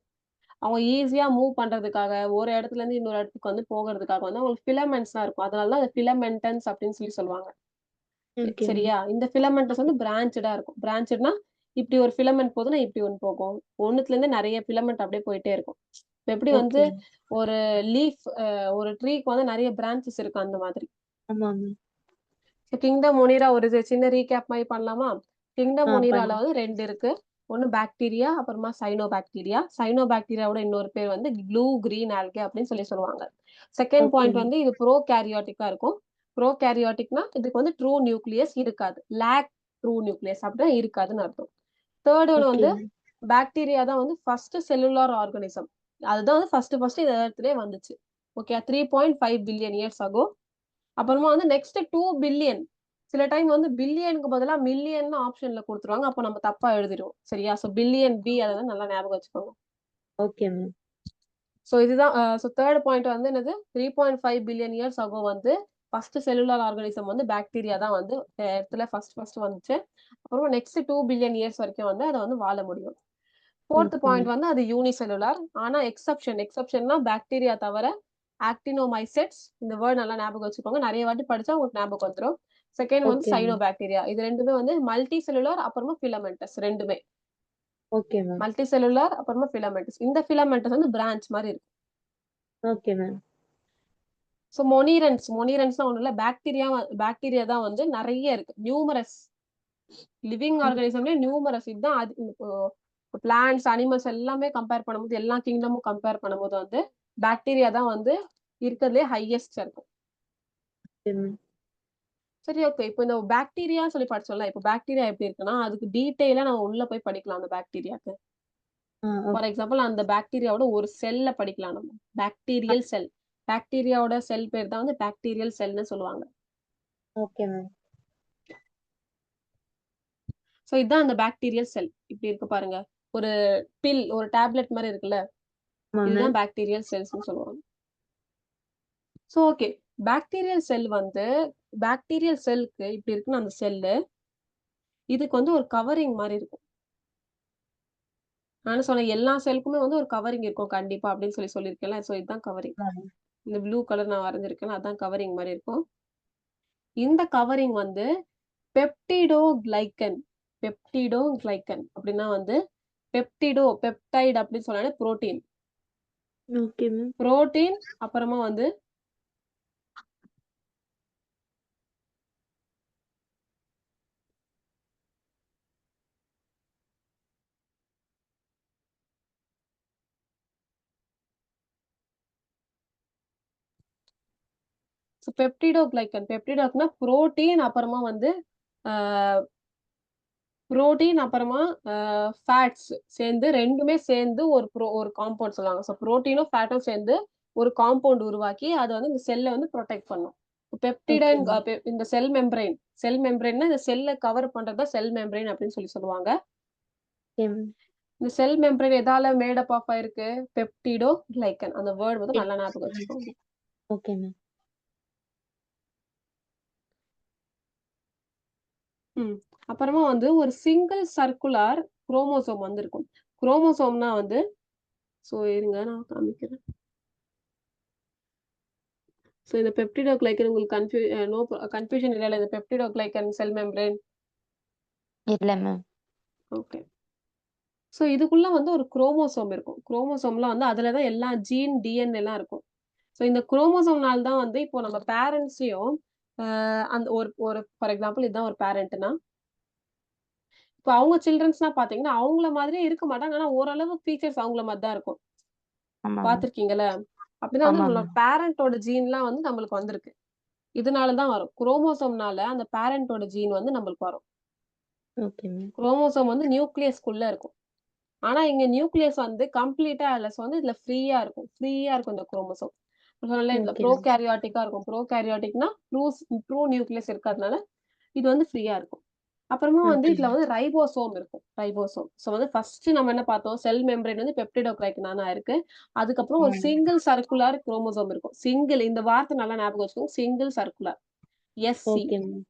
அவங்க ஈஸியா மூவ் பண்றதுக்காக, ஒரு இடத்துல இருந்து இன்னொரு இடத்துக்கு வந்து போகறதுக்காக வந்து அவங்களுக்கு ஃபிலமெண்ட்ஸ்லாம் இருக்கும். அதனால தான் அத ஃபிலமென்டன்ஸ் அப்படின்னு சொல்லுவாங்க. Okay ma'am. சரியா? இந்த ஃபிலமெண்டஸ் வந்து பிரான்ச்டா இருக்கும். பிரான்ச்டுனா இப்படி ஒரு ஃபிலமெண்ட் போகுதுன்னா, இப்படி ஒண்ணு போகும். ஒண்ணுத்துலருந்து நெறைய ஃபிலமெண்ட் அப்படியே போயிட்டே இருக்கும். இப்ப எப்படி வந்து ஓகே. ஒரு லீஃப் ஒரு ட்ரீக்கு வந்து நெறைய பிரான்ச்சஸ் இருக்கு அந்த மாதிரி. ஆமா மேம். கிங்டம் மொனிரா ஒரு சின்ன ரீகேப் மாரி பண்ணலாமா? கிங்டம் மொனிரால பண்ணுங்க. வந்து 2 இருக்கு. ஒண்ணு பாக்டீரியா, அப்புறமா சைனோபாக்டீரியா. சைனோபாக்டீரியாவோட இன்னொரு பேர் வந்து ப்ளூ கிரீன் ஆல்கே அப்படின்னு சொல்லுவாங்க. Second okay point ma'am. வந்து இது ப்ரோகாரியோட்டிக்கா இருக்கும். ப்ரோகாரியோட்டிக்னா இதுக்கு வந்து ட்ரூ நியூக்ளியஸ் இருக்காது. லேக் ட்ரூ நியூக்ளியஸ் அப்படின்னா இருக்காதுன்னு அர்த்தம். தேர்ட் ஒன் ஓகே வந்து மேம். பாக்டீரியா தான் வந்து ஃபர்ஸ்ட் செல்லுலார் ஆர்கானிசம். அதுதான் வந்து ஃபர்ஸ்ட் இந்த எர்த்லயே வந்துச்சு. Okay 3.5 billion years ஆகோ. அப்புறமா வந்து நெக்ஸ்ட் 2 பில்லியன். சில டைம் வந்து பில்லியனுக்கு பதிலா மில்லியன்னு ஆப்ஷன்ல குடுத்துருவாங்க. அப்ப நம்ம தப்பா எழுதிருவோம். சரியா? பில்லியன் பி அத வந்து நல்லா ஞாபகம் வச்சுக்கோங்க. Okay ma'am. இதுதான் தேர்ட் பாயிண்ட் வந்து என்னது 3.5 பில்லியன் இயர்ஸ் அகோ வந்து ஃபர்ஸ்ட் செல்லுலார் ஆர்கானிசம் வந்து பாக்டீரியா தான் வந்து எர்த்ல ஃபர்ஸ்ட் வந்துச்சு. அப்புறமா நெக்ஸ்ட் 2 பில்லியன் இயர்ஸ் வரைக்கும் வந்து அத வந்து வாழ முடியும். Fourth okay point ma'am. வந்து அது யூனிசெல்லுலார். ஆனா எக்செப்ஷன்னா பாக்டீரியா தவிர ஆக்டினோமைசெட்ஸ் இந்த வேர்ட் நல்லா ஞாபகம் வச்சுக்கோங்க. நெறைய வாட்டி படிச்சா உங்களுக்கு ஞாபகம் வந்துரும். செகண்ட் வந்து ஓகே மேம். சைனோபாக்டீரியா. இது 2மே வந்து மல்டி செல்லுலார் அப்புறமா ஃபிலமெண்டஸ் 2மே. Okay ma'am. மல்டி செல்லுலார் அப்புறமா ஃபிலமெண்டஸ். இந்த ஃபிலமெண்டஸ் வந்து பிரான்ச் மாரி இருக்கும். Okay ma'am. மொனீரன்ஸ்னா ஒண்ணும் இல்ல. பாக்டீரியா தான் வந்து நெறைய இருக்கு. நியூமரஸ் லிவிங் ம். ஆர்கானிசம்லயே நியூமரஸ் இதுதான் அது இப்போ பிளான்ட்ஸ், அனிமல்ஸ் எல்லாமே கம்பேர் பண்ணும்போது, எல்லா கிங்டமும் கம்பேர் பண்ணும்போது வந்து பாக்டீரியா தான் வந்து இருக்கறதுலயே ஹையஸ்ட்டா இருக்கும். Okay ma'am. சரி ஓகே. இப்போ இந்த பாக்டீரியா சொல்லி படிச்சோம்ல. இப்போ பாக்டீரியா எப்படி இருக்குன்னா, அதுக்கு டீட்டெயிலா நம்ம உள்ள போய் படிக்கலாம் அந்த பாக்டீரியாக்கு. For okay. எக்ஸாம்பிள் அந்த பாக்டீரியாவோட ஒரு செல்ல படிக்கலாம் நம்ம. Bacterial cell. பாக்டீரியாவோட செல் பேர் தான் வந்து பாக்டீரியல் செல்ன்னு சொல்லுவாங்க. Okay ma'am. இதான் அந்த பாக்டீரியல் செல். இப்படி இருக்கு பாருங்க. ஒரு ஒரு டேப்லெட் மாரி இருக்குல்ல. ஆமா மேம். இதுதான் பாக்டீரியல் செல்ஸ்ன்னு சொல்லுவாங்க. ஓகே. பாக்டீரியல் செல் வந்து பாக்டீரியல் செல்க்கு இப்படி இருக்குன்னு அந்த செல்லு, இதுக்கு வந்து ஒரு கவரிங் மாரி இருக்கும். நானும் சொன்னேன் எல்லா செல்லுக்குமே வந்து ஒரு கவரிங் இருக்கும் கண்டிப்பா அப்படின்னு சொல்லியிருக்கேன்ல. இதுதான் கவரிங். ஆமா. இந்த ப்ளூ கலர் நான் வரைஞ்சிருக்கேன்ல, அதான் கவரிங் மாரி இருக்கும். இந்த கவரிங் வந்து பெப்டிடோகிளைகன். பெப்டிடோகிளைகன் அப்படின்னா வந்து பெப்டைட் அப்படின்னு சொன்னாலே புரோட்டீன். Okay ma'am. புரோட்டீன் அப்புறமா வந்து பெப்டிடோக்னா புரோட்டீன் அப்புறமா வந்து ஆ புரோட்டீன் அப்புறமா அ ஃபேட்ஸ் சேர்ந்து 2மே சேர்ந்து ஒரு காம்பவுண்ட் சொல்லுவாங்க. புரோட்டீனும், ஃபேட்டும் சேர்ந்து ஒரு காம்பவுண்ட் உருவாக்கி, அத வந்து இந்த செல்ல வந்து புரொடெக்ட் பண்ணும். ஓகே பெப்டிடன் மேம். இந்த செல் மெம்பரேன்னா இந்த செல்ல கவர் பண்றது தான் செல் மெம்பரேன் அப்படின்னு சொல்லுவாங்க. Okay ma'am. இந்த செல் மெம்பரேன் எதால மேட் அப் ஆஃப் ஆயிருக்கு? பெப்டிடோகிளைகன். அந்த வேர்ட் வந்து நல்லா ஞாபகம் ம். வச்சுக்கோங்க. Okay ma'am. ம். அப்புறமா வந்து ஒரு சிங்கிள் சர்க்குலர் குரோமோசோம் வந்து இருக்கும். குரோமோசோம்னா வந்து இருங்க நான் காமிக்கிறேன். இந்த பெப்டிடோகிளைகன் உங்களுக்கு கன்ஃப்யூஷன் இல்லல்ல. இந்த பெப்டிடோகிளைகன் செல் மெம்பரேன். இல்ல மேம். ஓகே. இதுக்குள்ள வந்து ஒரு குரோமோசோம் இருக்கும். குரோமோசோம்லாம் வந்து அதுல தான் எல்லா ஜீன், டிஎன்ஏலாம் இருக்கும். இந்த குரோமோசோம்னால தான் வந்து இப்போ நம்ம பேரண்ட்ஸையும் அந்த ஒரு ஒரு ஃபார் எக்ஸாம்பிள் இதுதான் ஒரு பேரண்ட்னா, இப்ப அவங்க சில்ட்ரன்ஸ்லாம் பார்த்தீங்கன்னா, அவங்கள மாதிரியே இருக்க மாட்டாங்க. ஆனா ஓரளவு ஃபீச்சர்ஸ் அவங்கள மாரி தான் இருக்கும். ஆமா மேம். பார்த்திருக்கீங்கல்ல? அப்படின்னா வந்து ஆமா நம்மளோட மேம். பேரண்டோட ஜீன்லாம் வந்து நம்மளுக்கு வந்திருக்கு. இதனால தான் வரும். குரோமோசோம்னால அந்த பேரண்டோட ஜீன் வந்து நம்மளுக்கு வரும். Okay ma'am. குரோமோசோம் வந்து நியூக்ளியஸ்குள்ள இருக்கும். ஆனா இங்க நியூக்ளியஸ் வந்து கம்ப்ளீட்டா இல்ல. வந்து இதுல ஃப்ரீயா இருக்கும் இந்த குரோமோசோம். சொன்னேன்ல இதுல ஓகே மேம். ப்ரோகாரியோட்டிக்கா இருக்கும். ப்ரோகாரியோட்டிக்னா ட்ரூ நியூக்ளியஸ் இருக்காதனால, இது வந்து ஃப்ரீயா இருக்கும். அப்புறமா வந்து ஓகே. இதுல வந்து ரைபோசோம் இருக்கும். ரைபோசோம். ஸோ வந்து ஃபர்ஸ்ட் நம்ம என்ன பார்த்தோம்? செல் மெம்ப்ரேன் வந்து பெப்டிடோகிளைகனானா இருக்கு. அதுக்கப்புறம் ஒரு ம். சிங்கிள் சர்க்குலர் குரோமோசோம் இருக்கும். சிங்கிள் இந்த வார்த்தை நல்லா ஞாபகம் வச்சுக்கோங்க. Single circular. SC. Okay ma'am.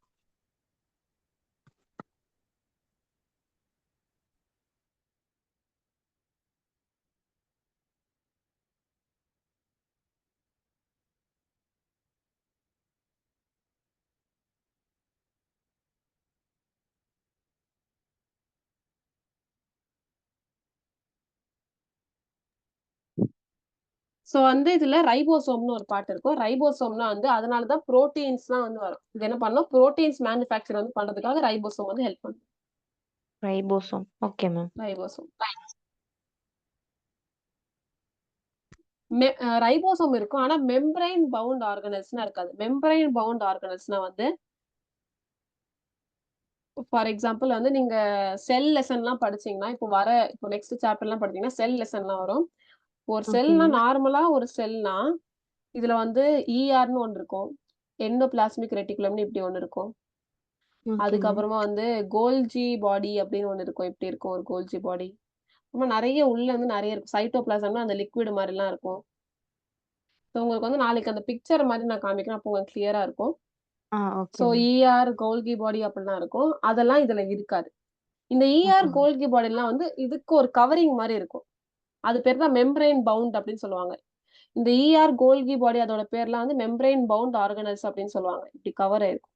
So வந்து இதுல ரைபோசோம்னு ஒரு பார்ட் இருக்கும். ரைபோசோம்னா வந்து அதனால தான் புரோட்டீன்ஸ்லாம் வந்து வரும். இது என்ன பண்ணும்? புரோட்டீன்ஸ் மேனுஃபேக்சர் வந்து பண்றதுக்காக ரைபோசோம் வந்து ஹெல்ப் பண்ணும். Ribosome. Okay ma'am. Ribosome. Ribosome இருக்கும். ஆனா மெம்பரைன் பவுண்ட் ஆர்கனல்ஸ்னா இருக்காது. மெம்பரைன் பவுண்ட் ஆர்கனல்ஸ்னா வந்து ஃபார் எக்ஸாம்பிள் வந்து நீங்க செல் லெசன்லாம் படிச்சீங்கன்னா, இப்போ நெக்ஸ்ட் சாப்டர்லாம் படிச்சீங்கன்னா, செல் லெசன்லாம் வரும். ஒரு ஓகே செல்னா மேம். நார்மலா ஒரு செல்னா, இதுல வந்து ஈஆர்ன்னு ஒண்ணு இருக்கும். எண்டோபிளாஸ்மிக் ரெட்டிகுலம்னு இப்படி ஒண்ணு இருக்கும். Okay ma'am. அதுக்கப்புறமா வந்து கோல்ஜி பாடி அப்படின்னு ஒண்ணு இருக்கும். இப்படி இருக்கும் ஒரு கோல்ஜி பாடி. அப்புறமா நெறைய உள்ள வந்து நெறைய இருக்கும். சைட்டோபிளாசம்னா அந்த லிக்விட் மாரிலாம் இருக்கும். ஸோ உங்களுக்கு வந்து நாளைக்கு அந்த பிக்சர் மாரி நான் காமிக்கிறேன். அப்போ உங்களுக்கு கிளியரா இருக்கும். Okay so ma'am. ER, Golgi body அப்படிலாம் இருக்கும். அதெல்லாம் இதுல இருக்காது. இந்த ஈஆர், ஓகே மேம். கோல்கி பாடிலாம் வந்து இதுக்கு ஒரு கவரிங் மாரி இருக்கும். அது பேர் தான் மெம்பரேன் பவுண்ட் அப்படின்னு சொல்லுவாங்க. இந்த ஈஆர், கோல்கி பாடி அதோட பேர்லாம் வந்து மெம்பரேன் பவுண்ட் ஆர்கனல்ஸ் அப்படின்னு சொல்லுவாங்க. இப்படி கவர் ஆயிருக்கும்.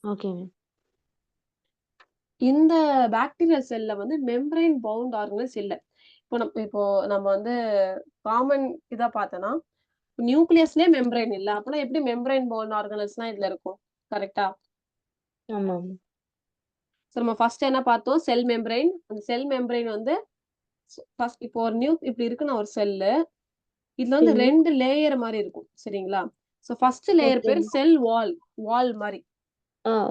Okay ma'am. இந்த பாக்டீரியல் செல்ல வந்து மெம்பரேன் பவுண்ட் ஆர்கனல்ஸ் இல்ல. இப்போ நம்ம வந்து காமன் இதா பார்த்தோம்னா, நியூக்ளியஸ்லயே மெம்பரேன் இல்ல. அப்பனா எப்படி மெம்பரேன் பவுண்ட் ஆர்கனல்ஸ்லாம் இதுல இருக்கும்? கரெக்ட்டா? ஆமாம். சோ நம்ம ஃபர்ஸ்ட் என்ன பார்த்தோம்? செல் மெம்பரேன். அந்த செல் மெம்பரேன் வந்து ஃபர்ஸ்ட் இப்போ இப்படி இருக்குன்னா ஒரு செல்லு. இதுல ஓகே வந்து மேம். 2 லேயர் மாரி இருக்கும். சரிங்களா? சோ ஃபர்ஸ்ட் லேயர் ஓகே பேரு மேம். செல் வால். வால் மாரி.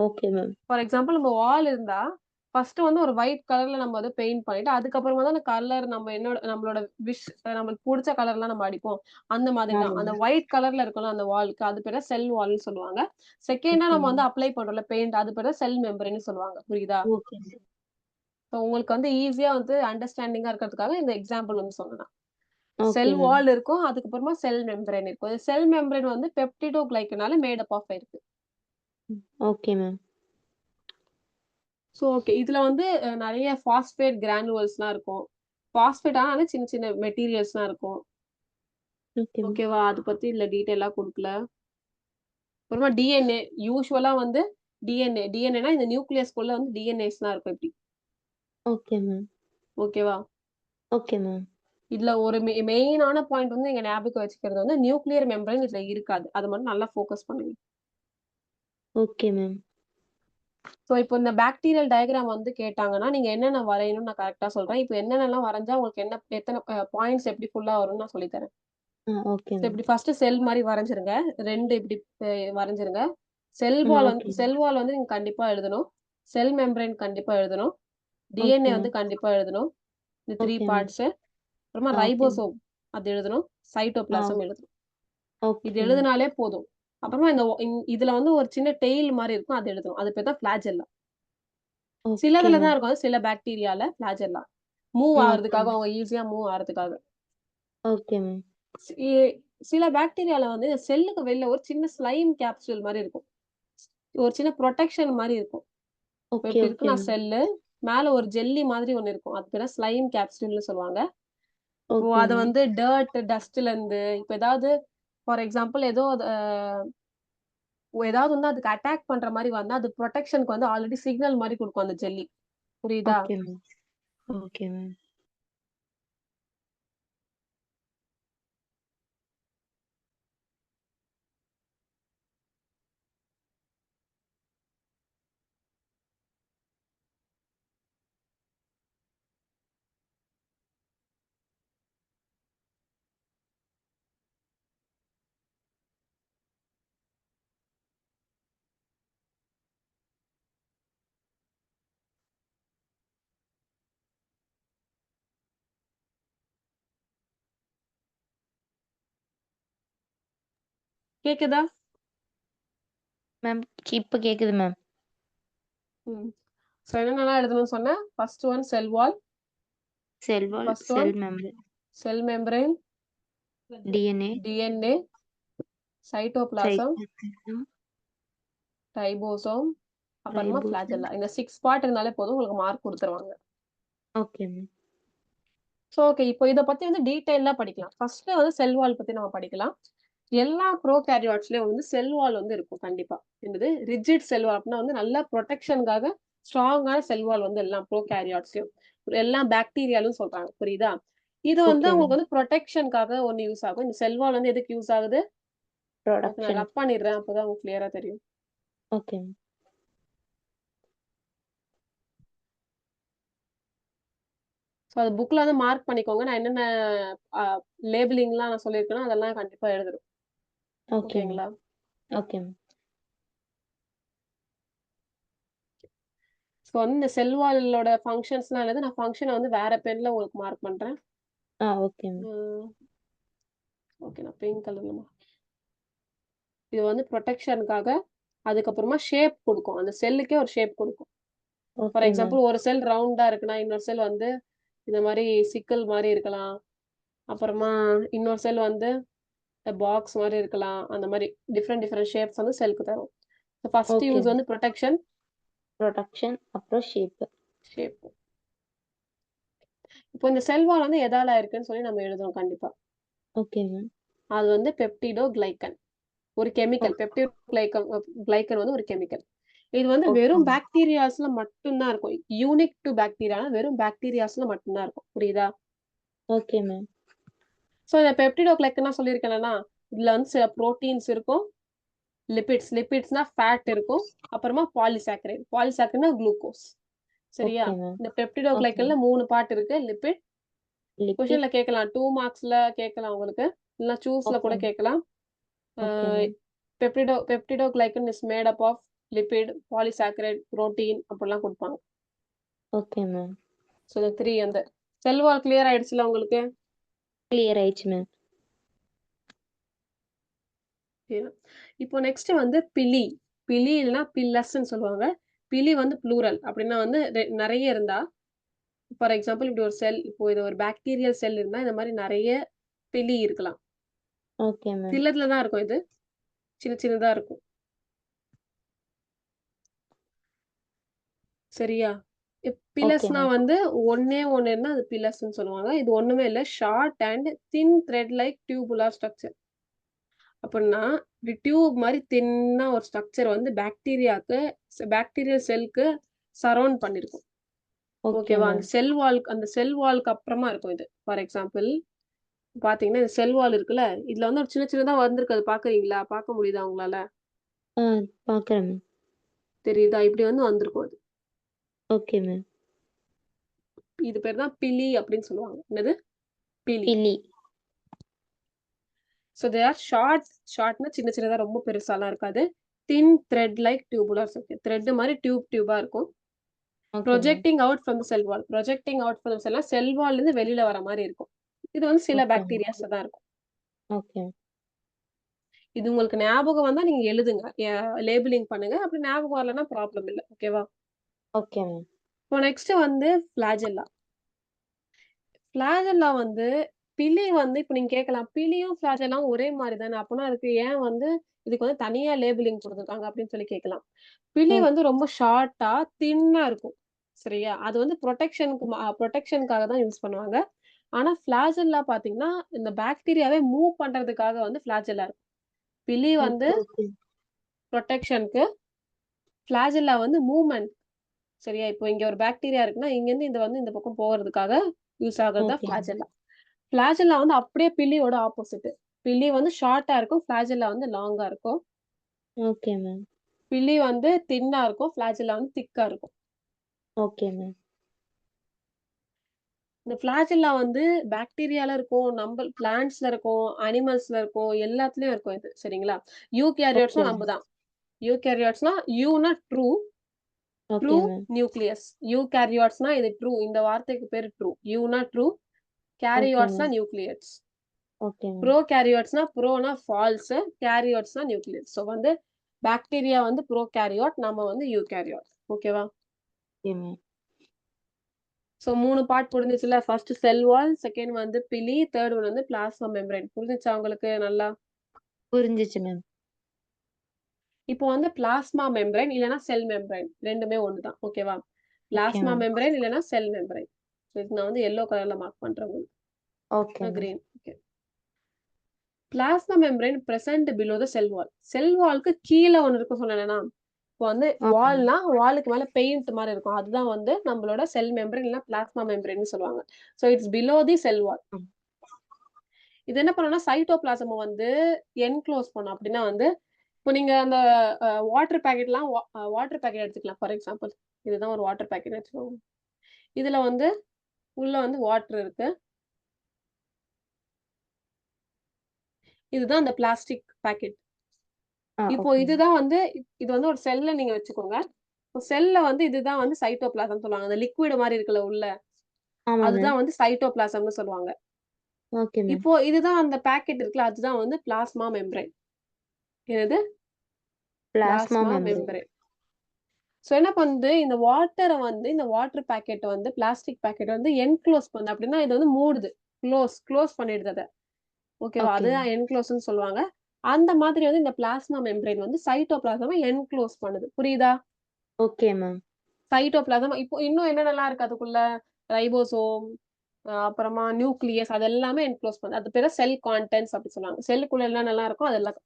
Okay ma'am. ஃபார் எக்ஸாம்பிள் நம்ம வால் இருந்தா, ஃபர்ஸ்ட் வந்து ஒரு ஒயிட் கலர்ல நம்ம அத பெயிண்ட் பண்ணிட்டு, அதுக்கப்புறமா தான் அந்த கலர் நம்மளோட விஷ் நம்மளுக்கு புடிச்ச கலர்லாம் நம்ம அடிப்போம். அந்த மாதிரி தான். ஆமாம். அந்த ஒயிட் கலர்ல இருக்கும்ல அந்த வால்க்கு, அது பேரு செல் வால்ன்னு சொல்லுவாங்க. செகண்டா ஓகே நம்ம மேம். வந்து அப்ளை பண்றோம்ல பெயிண்ட், அது பேரு செல் மெம்பரேன்னு சொல்லுவாங்க. புரியுதா? Okay ma'am. ஸோ உங்களுக்கு வந்து ஈஸியா வந்து அண்டர்ஸ்டாண்டிங்கா இருக்கிறதுக்காக இந்த எக்ஸாம்பிள் வந்து சொன்னேன் நான். ஓகே செல் மேம். வால் இருக்கும். அதுக்கப்புறமா செல் மெம்பரேன் இருக்கும். செல் மெம்பரேன் வந்து பெப்டிடோகிளைகனால மேட் அப் ஆஃப் இருக்கு. Okay ma'am. So okay. இதுல வந்து நெறைய பாஸ்பேட் கிரானுவல்ஸ்லாம் இருக்கும். பாஸ்பேட் ஆனா சின்ன சின்ன மெட்டீரியல்ஸ்லாம் இருக்கும். Okay ma'am. ஓகேவா? அத பத்தி இதுல டீட்டெயிலா குடுக்கல. அப்புறமா டிஎன்ஏ யூசுவலா வந்து டிஎன்ஏனா இந்த நியூக்ளியஸ்குள்ள வந்து டிஎன்ஏஸ்லாம் இருக்கும் இப்டி. Okay ma'am. ஓகேவா? Okay ma'am. இதுல ஒரு மெயினான பாயிண்ட் வந்து நீங்க ஞாபகம் வச்சுக்கிறது வந்து நியூக்ளியர் மெம்பரேன் இதுல இருக்காது. அத மட்டும் நல்லா ஃபோக்கஸ் பண்ணுங்க. Okay ma'am. ஸோ இப்போ இந்த பாக்டீரியல் டயகிராம் வந்து கேட்டாங்கன்னா, நீங்க என்னென்ன வரையணும்னு நான் கரெக்ட்டா சொல்றேன். இப்ப என்னென்னலாம் வரைஞ்சா உங்களுக்கு எத்தன பாயிண்ட்ஸ் எப்படி ஃபுல்லா வரும்னு நான் சொல்லி தரேன். Okay so ma'am. இப்படி ஃபர்ஸ்ட் செல் மாரி வரைஞ்சிருங்க. 2 இப்படி வரைஞ்சிருங்க. செல் வால் ஓகே வந்து மேம். செல் வால் வந்து நீங்க கண்டிப்பா எழுதணும். செல் மெம்பரேன் கண்டிப்பா எழுதணும். ஓகே டிஎன்ஏ வந்து மேம். கண்டிப்பா எழுதணும். இந்த 3 ஓகே மேம். பார்ட்ஸு. அப்புறமா ஓகே மேம். ரைபோசோம் அது எழுதணும். சைட்டோபிளாசம் ஓ எழுதணும். இது ஓகே மேம். எழுதுனாலே போதும். அப்புறமா இதுல வந்து ஒரு சின்ன டெயில் மாரி இருக்கும். அது எழுதணும். அது பேர் தான் ஃபிளாஜெல்லா. ஓகே சிலதுல தான் மேம். இருக்கும். சில பாக்டீரியால ஃபிளாஜெல்லா. மூவ் ஓகே ஆகுறதுக்காக மேம். அவங்க ஈஸியா மூவ் ஆகுறதுக்காக. Okay ma'am. சி சில பாக்டீரியால வந்து செல்லுக்கு வெளில ஒரு சின்ன ஸ்லைம் கேப்சூல் மாரி இருக்கும். ஒரு சின்ன புரொடெக்ஷன் மாரி இருக்கும். இப்ப ஓகே, எப்படி ஓகே இருக்குன்னா மேம். செல்லு, மேல ஒரு ஜெல்லி மாதிரி ஒண்ணு இருக்கும். அது பேரு ஸ்லைம் கேப்சூல்ன்னு சொல்லுவாங்க. இப்போ ஓகே அத மேம். வந்து டஸ்ட்லருந்து இப்ப ஏதாவது ஃபார் எக்ஸாம்பிள் ஏதோ ஏதாவது வந்து அதுக்கு அட்டாக் பண்ற மாரி வந்தா, அது புரொடெக்ஷனுக்கு வந்து ஆல்ரெடி சிக்னல் மாரி குடுக்கும் அந்த ஜெல்லி. புரியுதா? Okay ma'am. Okay ma'am. கேக்குதா? மேம் இப்ப கேக்குது மேம். ம். ஸோ என்னென்னலாம் எழுதணும்னு சொன்னேன்? First one cell wall, cell wall, first one cell membrane, cell membrane, DNA, DNA, cytoplasm, cytoplasm, ribosome, அப்புறமா ரைபோசோம். ஃபிளாஜெல்லா. இந்த 6 பார்ட் இருந்தாலே போதும், உங்களுக்கு மார்க் குடுத்துருவாங்க. Okay ma'am. So okay. இப்போ இத பத்தி வந்து டீட்டெயிலா படிக்கலாம். ஃபர்ஸ்ட் வந்து செல் வால் பத்தி நம்ம படிக்கலாம். எல்லா ப்ரோகாரியோட்ஸ்லயும் வந்து செல் வால் வந்து இருக்கும் கண்டிப்பா. என்னது? ரிஜிட் செல் வால் அப்படின்னா வந்து நல்ல புரொடெக்ஷனுக்காக ஸ்ட்ராங்கான செல் வால் வந்து எல்லா ப்ரோகாரியோட்ஸ்லயும். எல்லா பாக்டீரியாலும் சொல்றாங்க. புரியுதா? இது வந்து ஓகே உங்களுக்கு மேம். வந்து புரொடெக்ஷனுக்காக ஒண்ணு யூஸ் ஆகும். இந்த செல் வால் வந்து எதுக்கு யூஸ் ஆகுது? ஓகே, நான் ப்ரொடக்ஷன். ரப் பண்ணிடுறேன். அப்பதான் உங்களுக்கு கிளியரா தெரியும். Okay ma'am. ஸோ அது புக்ல வந்து மார்க் பண்ணிக்கோங்க. நான் என்னென்ன அ லேபிளிங்லாம் நான் சொல்லியிருக்கேனோ, அதெல்லாம் கண்டிப்பா எழுதணும். Okay ma'am. ஓகேங்களா? Okay ma'am. ஸோ வந்து இந்த செல் வாலோட ஃபங்ஷன்ஸ்லாம் எழுது. நான் ஃபங்ஷன வந்து வேற பென்ல உங்களுக்கு மார்க் பண்றேன். Okay ma'am. ம். ஓகே. நான் பிங்க் கலர்ல இது வந்து புரொடெக்ஷனுக்காக. அதுக்கப்புறமா ஷேப் குடுக்கும். அந்த செல்லுக்கே ஒரு ஷேப் குடுக்கும். For okay ma'am. எக்ஸாம்பிள் ஒரு செல் ரவுண்டா இருக்குன்னா, இன்னொரு செல் வந்து இந்த மாரி சிக்கல் மாரி இருக்கலாம். அப்புறமா இன்னொரு செல் வந்து பாக்ஸ் மாரி இருக்கலாம். அந்த மாரி டிஃபரெண்ட் டிஃபரெண்ட் ஷேப்ஸ் வந்து செல்க்கு தரும். First okay use ma'am. வந்து புரொடெக்ஷன், ப்ரொடக்ஷன் அப்புறம் ஷேப். ஷேப். இப்போ இந்த செல் வால் வந்து எதால இருக்குன்னு சொல்லி நம்ம எழுதுறோம் கண்டிப்பா. Okay ma'am. அது வந்து பெப்டிடோகிளைகன். ஒரு கெமிக்கல். கிளைகன் வந்து ஒரு கெமிக்கல். இது வந்து ஓகே வெறும் மேம். பாக்டீரியாஸ்ல மட்டும் தான் இருக்கும். யூனிக் டூ பாக்டீரியானா வெறும் பாக்டீரியாஸ்ல மட்டும் தான் இருக்கும். புரியுதா? Okay ma'am. சோ இந்த பெப்டிடோகிளைகன் நான் சொல்லியிருக்கேன்லனா, இதுல வந்து சில புரோட்டீன்ஸ் இருக்கும். லிபிட்ஸ்னா ஃபேட் இருக்கும். அப்புறமா பாலிசாக்கரைட். பாலிசாக்கரைட்னா குளுக்கோஸ். சரியா? Okay ma'am. இந்த ஓகே பெப்டிடோகிளைகன்ல மேம். 3 பார்ட் இருக்கு. Lipid lipid. கொஸ்டின்ல கேட்கலாம். 2 மார்க்ஸ்ல கேட்கலாம் உங்களுக்கு. இல்ல சூஸ்ல ஓகே கூட மேம். கேட்கலாம். அ okay ma'am. Peptidoglycan is made up of lipid, polysaccharide, protein அப்படிலாம் குடுப்பாங்க. Okay ma'am. ஸோ இந்த 3 அந்த செல் வால் கிளியர் ஆயிடுச்சுல உங்களுக்கு? கிளியர் ஆயிடுச்சு மேம். ஓகேவா? இப்போ நெக்ஸ்ட் வந்து பிலி. பிலி இல்லன்னா பில்லஸ்ன்னு சொல்லுவாங்க. பிலி வந்து ப்ளூரல். அப்படின்னா வந்து நெறைய இருந்தா, ஃபார் எக்ஸாம்பிள் இப்படி ஒரு செல் இப்போ இது ஒரு பாக்டீரியல் செல் இருந்தா, இந்த மாரி நெறைய பிலி இருக்கலாம். Okay ma'am. சிலதுல தான் இருக்கும் இது. சின்ன சின்னதா இருக்கும். சரியா? ஓகே பிலஸ்னா மேம். வந்து ஒண்ணே ஒண்ணு இருந்தா அது பிலஸ்ன்னு சொல்லுவாங்க. இது ஒண்ணுமே இல்ல. Short and thin thread like tubular structure. அப்படின்னா, இப்படி டியூப் மாரி தின்னா ஒரு ஸ்ட்ரக்சர் வந்து பாக்டீரியல் செல்க்கு சரவுண்ட் பண்ணிருக்கும். ஓகே ஓகேவா? மேம். அந்த செல் வால்க்கு அப்புறமா இருக்கும் இது. ஃபார் எக்ஸாம்பிள் பார்த்தீங்கன்னா, இந்த செல் வால் இருக்குல்ல, இதுல வந்து ஒரு சின்ன சின்னதா வந்திருக்கு. அது பார்க்குறீங்களா? பார்க்க முடியுதா உங்களால? ஆ பார்க்குறேன் மேம். தெரியுதா? இப்படி வந்து வந்திருக்கும் அது. Okay ma'am. இது பேர் தான் பிலி அப்படின்னு சொல்லுவாங்க. என்னது? பிலி. பில்லி. ஸோ தே ஆர் ஷார்ட்னா சின்ன சின்னதா ரொம்ப பெருசாலாம் இருக்காது. Thin thread like tubular thread மாரி டியூபா இருக்கும். Okay ma'am. Projecting out from the cell wall. Projecting out from the cell வால்லேருந்து வெளியில வர மாரி இருக்கும். இது வந்து சில ஓகே மேம். பாக்டீரியாஸ்ல தான் இருக்கும். Okay ma'am. இது உங்களுக்கு ஞாபகம் வந்தா நீங்க எழுதுங்க. லேபிளிங் பண்ணுங்க. அப்படி ஞாபகம் வரலன்னா ப்ராப்ளம் இல்ல. ஓகேவா? Okay ma'am. இப்போ நெக்ஸ்ட் வந்து ஃபிளாஜெல்லா. ஃபிளாஜெல்லா வந்து பிலி வந்து இப்ப நீங்க கேட்கலாம். பிலியும் ஃபிளாஜெல்லாவும் ஒரே மாரி தானே. அப்பன்னா அதுக்கு ஏன் வந்து இதுக்கு வந்து தனியா லேபிளிங் குடுத்துருக்காங்க அப்படின்னு சொல்லி கேட்கலாம். பிலி ஓ வந்து ரொம்ப ஷார்ட்டா, தின்னா இருக்கும். சரியா? அது வந்து புரொடெக்ஷனுக்காக தான் யூஸ் பண்ணுவாங்க. ஆனா ஃபிளாஜெல்லா பார்த்தீங்கன்னா, இந்த பாக்டீரியாவே மூவ் பண்றதுக்காக வந்து ஃபிளாஜெல்லா இருக்கும். பிலி வந்து ஓகே, ஓகே. புரொடெக்ஷனுக்கு, ஃபிளாஜெல்லா வந்து மூவ்மென்ட். சரியா? இப்போ இங்க ஒரு பாக்டீரியா இருக்குன்னா, இங்கேருந்து இது வந்து இந்த பக்கம் போறதுக்காக யூஸ் ஆகுறது தான் ஓகே மேம். ஃபிளாஜெல்லா. ஃபிளாஜெல்லா வந்து அப்படியே பில்லியோட ஆப்போசிட். பில்லி வந்து ஷார்ட்டா இருக்கும். ஃபிளாஜெல்லா வந்து லாங்கா இருக்கும். Okay ma'am. பில்லி வந்து தின்னா இருக்கும். ஃபிளாஜெல்லா வந்து திக்கா இருக்கும். Okay ma'am. இந்த ஃபிளாஜெல்லா வந்து பாக்டீரியால இருக்கும், பிளான்ட்ஸ்ல இருக்கும், அனிமல்ஸ்ல இருக்கும், எல்லாத்துலயும் இருக்கும் இது. சரிங்களா? ஓகே யூகேரியோட்ஸ்னா மேம். நம்ப தான். யூகேரியோட்ஸ்னா யூனா true, true okay ma'am. Nucleus. யூகேரியோட்ஸ்னா இது ட்ரூ. இந்த வார்த்தைக்கு பேரு ட்ரூ. யூனா ட்ரூ, ஓகே கேரியோட்ஸ்னா மேம். நியூக்ளியஸ். Okay ma'am. ப்ரோகாரியோட்ஸ்னா ப்ரோனா ஃபால்ஸ், கேரியோட்ஸ்னா நியூக்ளியஸ். ஸோ வந்து பாக்டீரியா வந்து ப்ரோகாரியோட், நம்ம வந்து யூகேரியோட். ஓகேவா? Okay ma'am. ஸோ 3 பார்ட் புரிஞ்சுச்சுல்ல. ஃபர்ஸ்ட் செல் வால், செகண்ட் வந்து பிலி, தேர்ட் ஒன் வந்து பிளாஸ்மா மெம்பரேன். புரிஞ்சுச்சா உங்களுக்கு நல்லா? புரிஞ்சுச்சு மேம். இப்போ வந்து பிளாஸ்மா மெம்பரேன் இல்லன்னா செல் மெம்பரேன் 2மே ஒண்ணு தான். ஓகேவா? Okay plasma ma'am. மெம்பரேன் இல்லன்னா செல் மெம்பரேன். இது நான் வந்து எல்லோ கலர்ல மார்க் பண்றேன் உங்களுக்கு. Okay ma'am. Green. Okay. Plasma membrane present below the cell wall. Cell வால்க்கு கீழ ஒண்ணு இருக்கும் சொன்னேனா? இப்போ வந்து ஆமா மேம். வாலுக்கு மேல பெயிண்ட் மாரி இருக்கும். அதுதான் வந்து நம்மளோட செல் மெம்பரேன் இல்லன்னா பிளாஸ்மா மெம்பரேன்னு சொல்லுவாங்க. ஸோ இட்ஸ் பிலோ தி செல் வால். ம். இது என்ன பண்ணும்னா, சைட்டோபிளாசம வந்து என்குளோஸ் பண்ணும். அப்டின்னா வந்து, இப்போ நீங்க அந்த வாட்டர் பாக்கெட்லாம் வாட்டர் பாக்கெட் எடுத்துக்கலாம். For example. இதுதான் ஒரு வாட்டர் பாக்கெட்ன்னு வச்சுக்கோங்க. இதுல வந்து உள்ள வந்து வாட்டர் இருக்கு. இதுதான் அந்த பிளாஸ்டிக் பாக்கெட். இப்போ ஓகே மேம். இதுதான் வந்து இது வந்து ஒரு செல்ல நீங்க வச்சுக்கோங்க. இப்போ செல்ல வந்து இதுதான் வந்து சைட்டோபிளாசம்னு சொல்லுவாங்க. அந்த லிக்விட் மாரி இருக்குல்ல உள்ள. ஆமா மேம். அதுதான் வந்து சைட்டோபிளாசம்னு சொல்லுவாங்க. Okay ma'am. இப்போ இதுதான் அந்த பாக்கெட் இருக்குல்ல, அதுதான் வந்து பிளாஸ்மா மெம்பரேன். என்னது? Plasma plasma membrane. Membrane. So என்ன பண்ணுது, இந்த இந்த வாட்டர் பாக்கெட்ட வந்து பிளாஸ்டிக் பாக்கெட் வந்து என்குளோஸ் பண்ணுது. அப்டின்னா இது வந்து மூடுது. க்ளோஸ் பண்ணிடுது அத. ஓகேவா? Okay ma'am. அதுதான் என்குளோஸ்ன்னு சொல்லுவாங்க. அந்த மாதிரி வந்து இந்த பிளாஸ்மா மெம்பரேன் வந்து சைட்டோபிளாசம என்குளோஸ் பண்ணுது. புரியுதா? Okay ma'am. சைட்டோபிளாசம் இப்போ இன்னும் என்னென்னலாம் இருக்கு அதுக்குள்ள? ரைபோசோம், அப்புறமா நியூக்ளியஸ் அது எல்லாமே என்குளோஸ் பண்ணுது. அது பேரு செல் கான்டென்ட்ஸ் அப்டி சொல்லுவாங்க. செல்லுக்குள்ள என்னென்னலாம் இருக்கோ அதெல்லாம்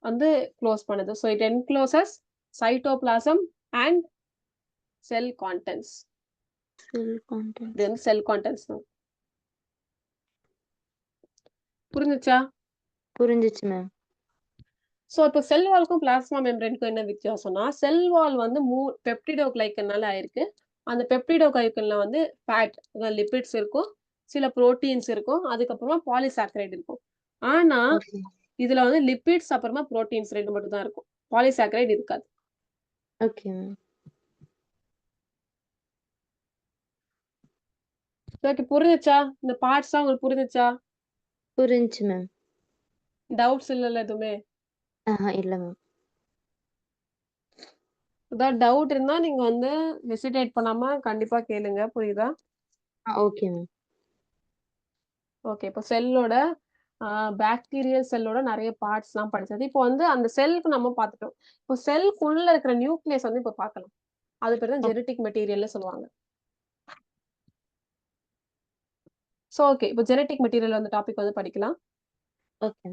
வந்து குளோஸ் பண்ணுது. So it encloses cytoplasm and cell contents. Cell இது கான்டென்ட்ஸ். வந்து செல் கான்டென்ட்ஸ் தான். புரிஞ்சுச்சா? புரிஞ்சுச்சு மேம். ஸோ இப்போ செல் வால்க்கும் பிளாஸ்மா மெம்பரேன்க்கும் என்ன வித்தியாசம்னா, செல் வால் வந்து பெப்டிடோகிளைக்கனால ஆயிருக்கு. அந்த பெப்டிடோகிளைக்கன்ல வந்து ஃபேட் அதாவது லிபிட்ஸ் இருக்கும். சில புரோட்டீன்ஸ் இருக்கும். அதுக்கப்புறமா பாலிசாக்கரைடு இருக்கும். ஆனா, ஓகே. இதுல வந்து லிபிட்ஸ் அப்புறமா புரோட்டீன்ஸ் 2 மட்டும் தான் இருக்கும். பாலிசாக்கரைடு இருக்காது. Okay ma'am. ஓகே புரிஞ்சுச்சா? இந்த பார்ட்ஸ்லாம் உங்களுக்கு புரிஞ்சுச்சா? புரிஞ்சுச்சு மேம். டவுட்ஸ் இல்லல்ல எதுவுமே? இல்ல மேம். ஏதாவது டவுட் இருந்தா நீங்க வந்து ஹெசிடேட் பண்ணாம கண்டிப்பா கேளுங்க. புரியுதா? Okay ma'am. ஓகே. இப்போ செல்லோட அ பாக்டீரியல் செல்லோட நெறைய பார்ட்ஸ்லாம் படிச்சது. இப்போ வந்து அந்த செல்க்கு நம்ம பார்த்துட்டோம். இப்போ செல்க்குள்ள இருக்கிற நியூக்ளியஸ் வந்து இப்போ பார்க்கலாம். அது பேரு தான் ஜெனடிக் மெட்டீரியல்னு சொல்லுவாங்க. So okay. இப்போ ஜெனடிக் மெட்டீரியல் அந்த டாபிக் வந்து படிக்கலாம். Okay.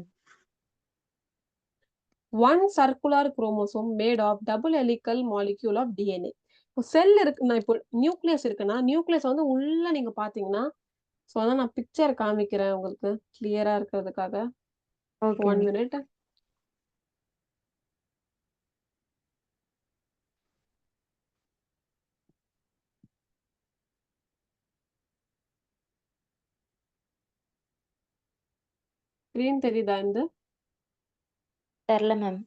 One circular chromosome made of double helical molecule of DNA. இப்போ செல் இருக்குன்னா இப்போ நியூக்ளியஸ் இருக்குன்னா, நியூக்ளியஸ் வந்து உள்ள நீங்க பார்த்தீங்கன்னா, ஸோ அதான் நான் பிக்சர் காமிக்கிறேன் உங்களுக்கு கிளியரா இருக்கிறதுக்காக. Okay 1 ma'am. மினிட். ஸ்க்ரீன் தெரியுதா இந்த? தெர்ல மேம்.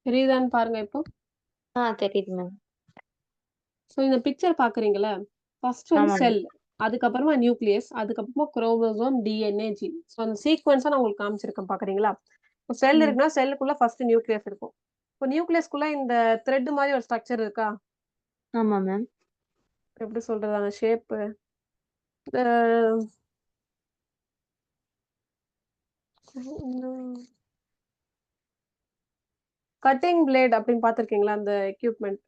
தெரியுதான்னு பாருங்க இப்போ. தெரியுது மேம். ஸோ இந்த பிக்சர் பார்க்குறீங்கல்ல, ஃபர்ஸ்ட் வந்து ஆமா மேம். செல், அதுக்கப்புறமா நியூக்ளியஸ், அதுக்கப்புறமா குரோமோசோம், டிஎன்ஏ, ஜீன். ஸோ அந்த சீக்வென்ஸா நான் உங்களுக்கு காமிச்சிருக்கேன் பார்க்குறீங்களா? இப்போ செல் ம். இருக்குன்னா, செல்லுக்குள்ள ஃபர்ஸ்ட் நியூக்ளியஸ் இருக்கும். இப்போ நியூக்ளியஸ்குள்ள இந்த த்ரெட் மாரி ஒரு ஸ்ட்ரக்சர் இருக்கா? ஆமா மேம். எப்படி சொல்றது அந்த ஷேப்பு? இந்த கட்டிங் பிளேட் அப்படின்னு பார்த்துருக்கீங்களா? அந்த எக்யூப்மென்ட்.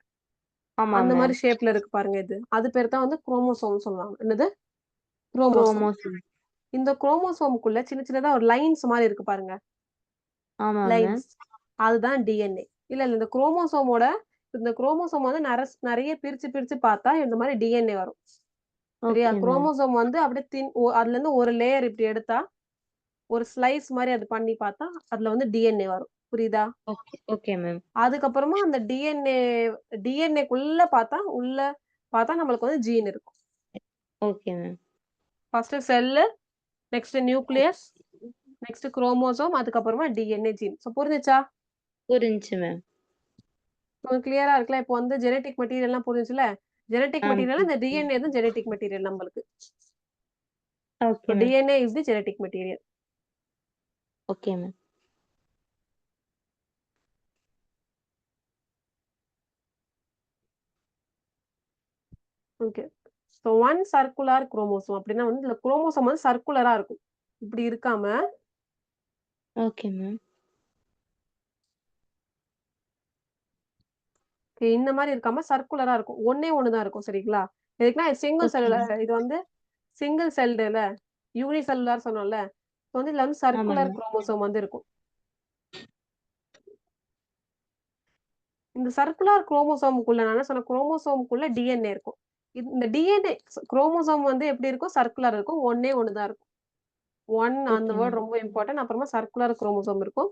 ஆமா அந்த மாரி மேம். ஷேப்ல இருக்கு பாருங்க இது. அது பேர் தான் வந்து குரோமோசோம்னு சொல்லுவாங்க. என்னது? குரோமோசோம். குரோமோசோம். இந்த குரோமோசோம்க்குள்ள சின்ன சின்னதா ஒரு லைன்ஸ் மாரி இருக்கு பாருங்க. ஆமா மேம். லைன்ஸ். அதுதான் டிஎன்ஏ. இல்ல இந்த குரோமோசோம் வந்து நெறைய பிரிச்சு பிரிச்சு பார்த்தா இந்த மாரி டிஎன்ஏ வரும். சரியா? Okay ma'am. குரோமோசோம் வந்து அப்படியே அதுலருந்து ஒரு லேயர் இப்படி எடுத்தா, ஒரு ஸ்லைஸ் மாரி அது பண்ணி பார்த்தா, அதுல வந்து டிஎன்ஏ வரும். புரியுதா? Okay ma'am. அதுக்கப்புறமா அந்த டிஎன்ஏக்குள்ள பார்த்தா நம்மளுக்கு வந்து ஜீன் இருக்கும். Okay ma'am. First cell, next nucleus, next chromosome, அதுக்கப்புறமா டிஎன்ஏ ஜீன். புரிஞ்சுச்சா? புரிஞ்சுச்சு மேம். உங்களுக்கு கிளியரா இருக்குல்ல? இப்போ வந்து ஜெனடிக் மெட்டீரியல்லாம் புரிஞ்சுச்சுல்ல? ஜெனடிக் மெட்டீரியல் இந்த புரிஞ்சுச்சு மேம். டிஎன்ஏ தான் ஜெனடிக் மெட்டீரியல் நம்மளுக்கு. Okay ma'am. DNA is the genetic material. Okay ma'am. Okay. One circular chromosome அப்படின்னா வந்து இந்த குரோமோசோம் வந்து சர்க்குலரா இருக்கும். இப்படி இருக்காம ஓகே மேம். இந்த மாரி இருக்காம சர்க்குலரா இருக்கும். ஒண்ணே ஒண்ணு தான் இருக்கும். சரிங்களா? எதுக்குன்னா சிங்கிள் ஓகே செல்லுல மேம். இது வந்து சிங்கிள் செல்டுல யூனிசெல்லுலார் சொன்னோம்ல. வந்து இதுல வந்து ஆமாங்க சர்க்குலர் மேம். குரோமோசோம் வந்து இருக்கும். இந்த சர்க்குலர் குரோமோசோமுக்குள்ள நான் என்ன சொன்னேன், குரோமோசோமுக்குள்ள டிஎன்ஏ இருக்கும். இந்த டிஎன்ஏ குரோமோசோம் வந்து எப்படி இருக்கும்? சர்க்குலர் இருக்கும். ஒண்ணே ஒண்ணு தான் இருக்கும். அந்த ஓகே வேர்ட் மேம். ரொம்ப இம்பார்ட்டன்ட். அப்புறமா சர்க்குலர் குரோமோசோம் இருக்கும்.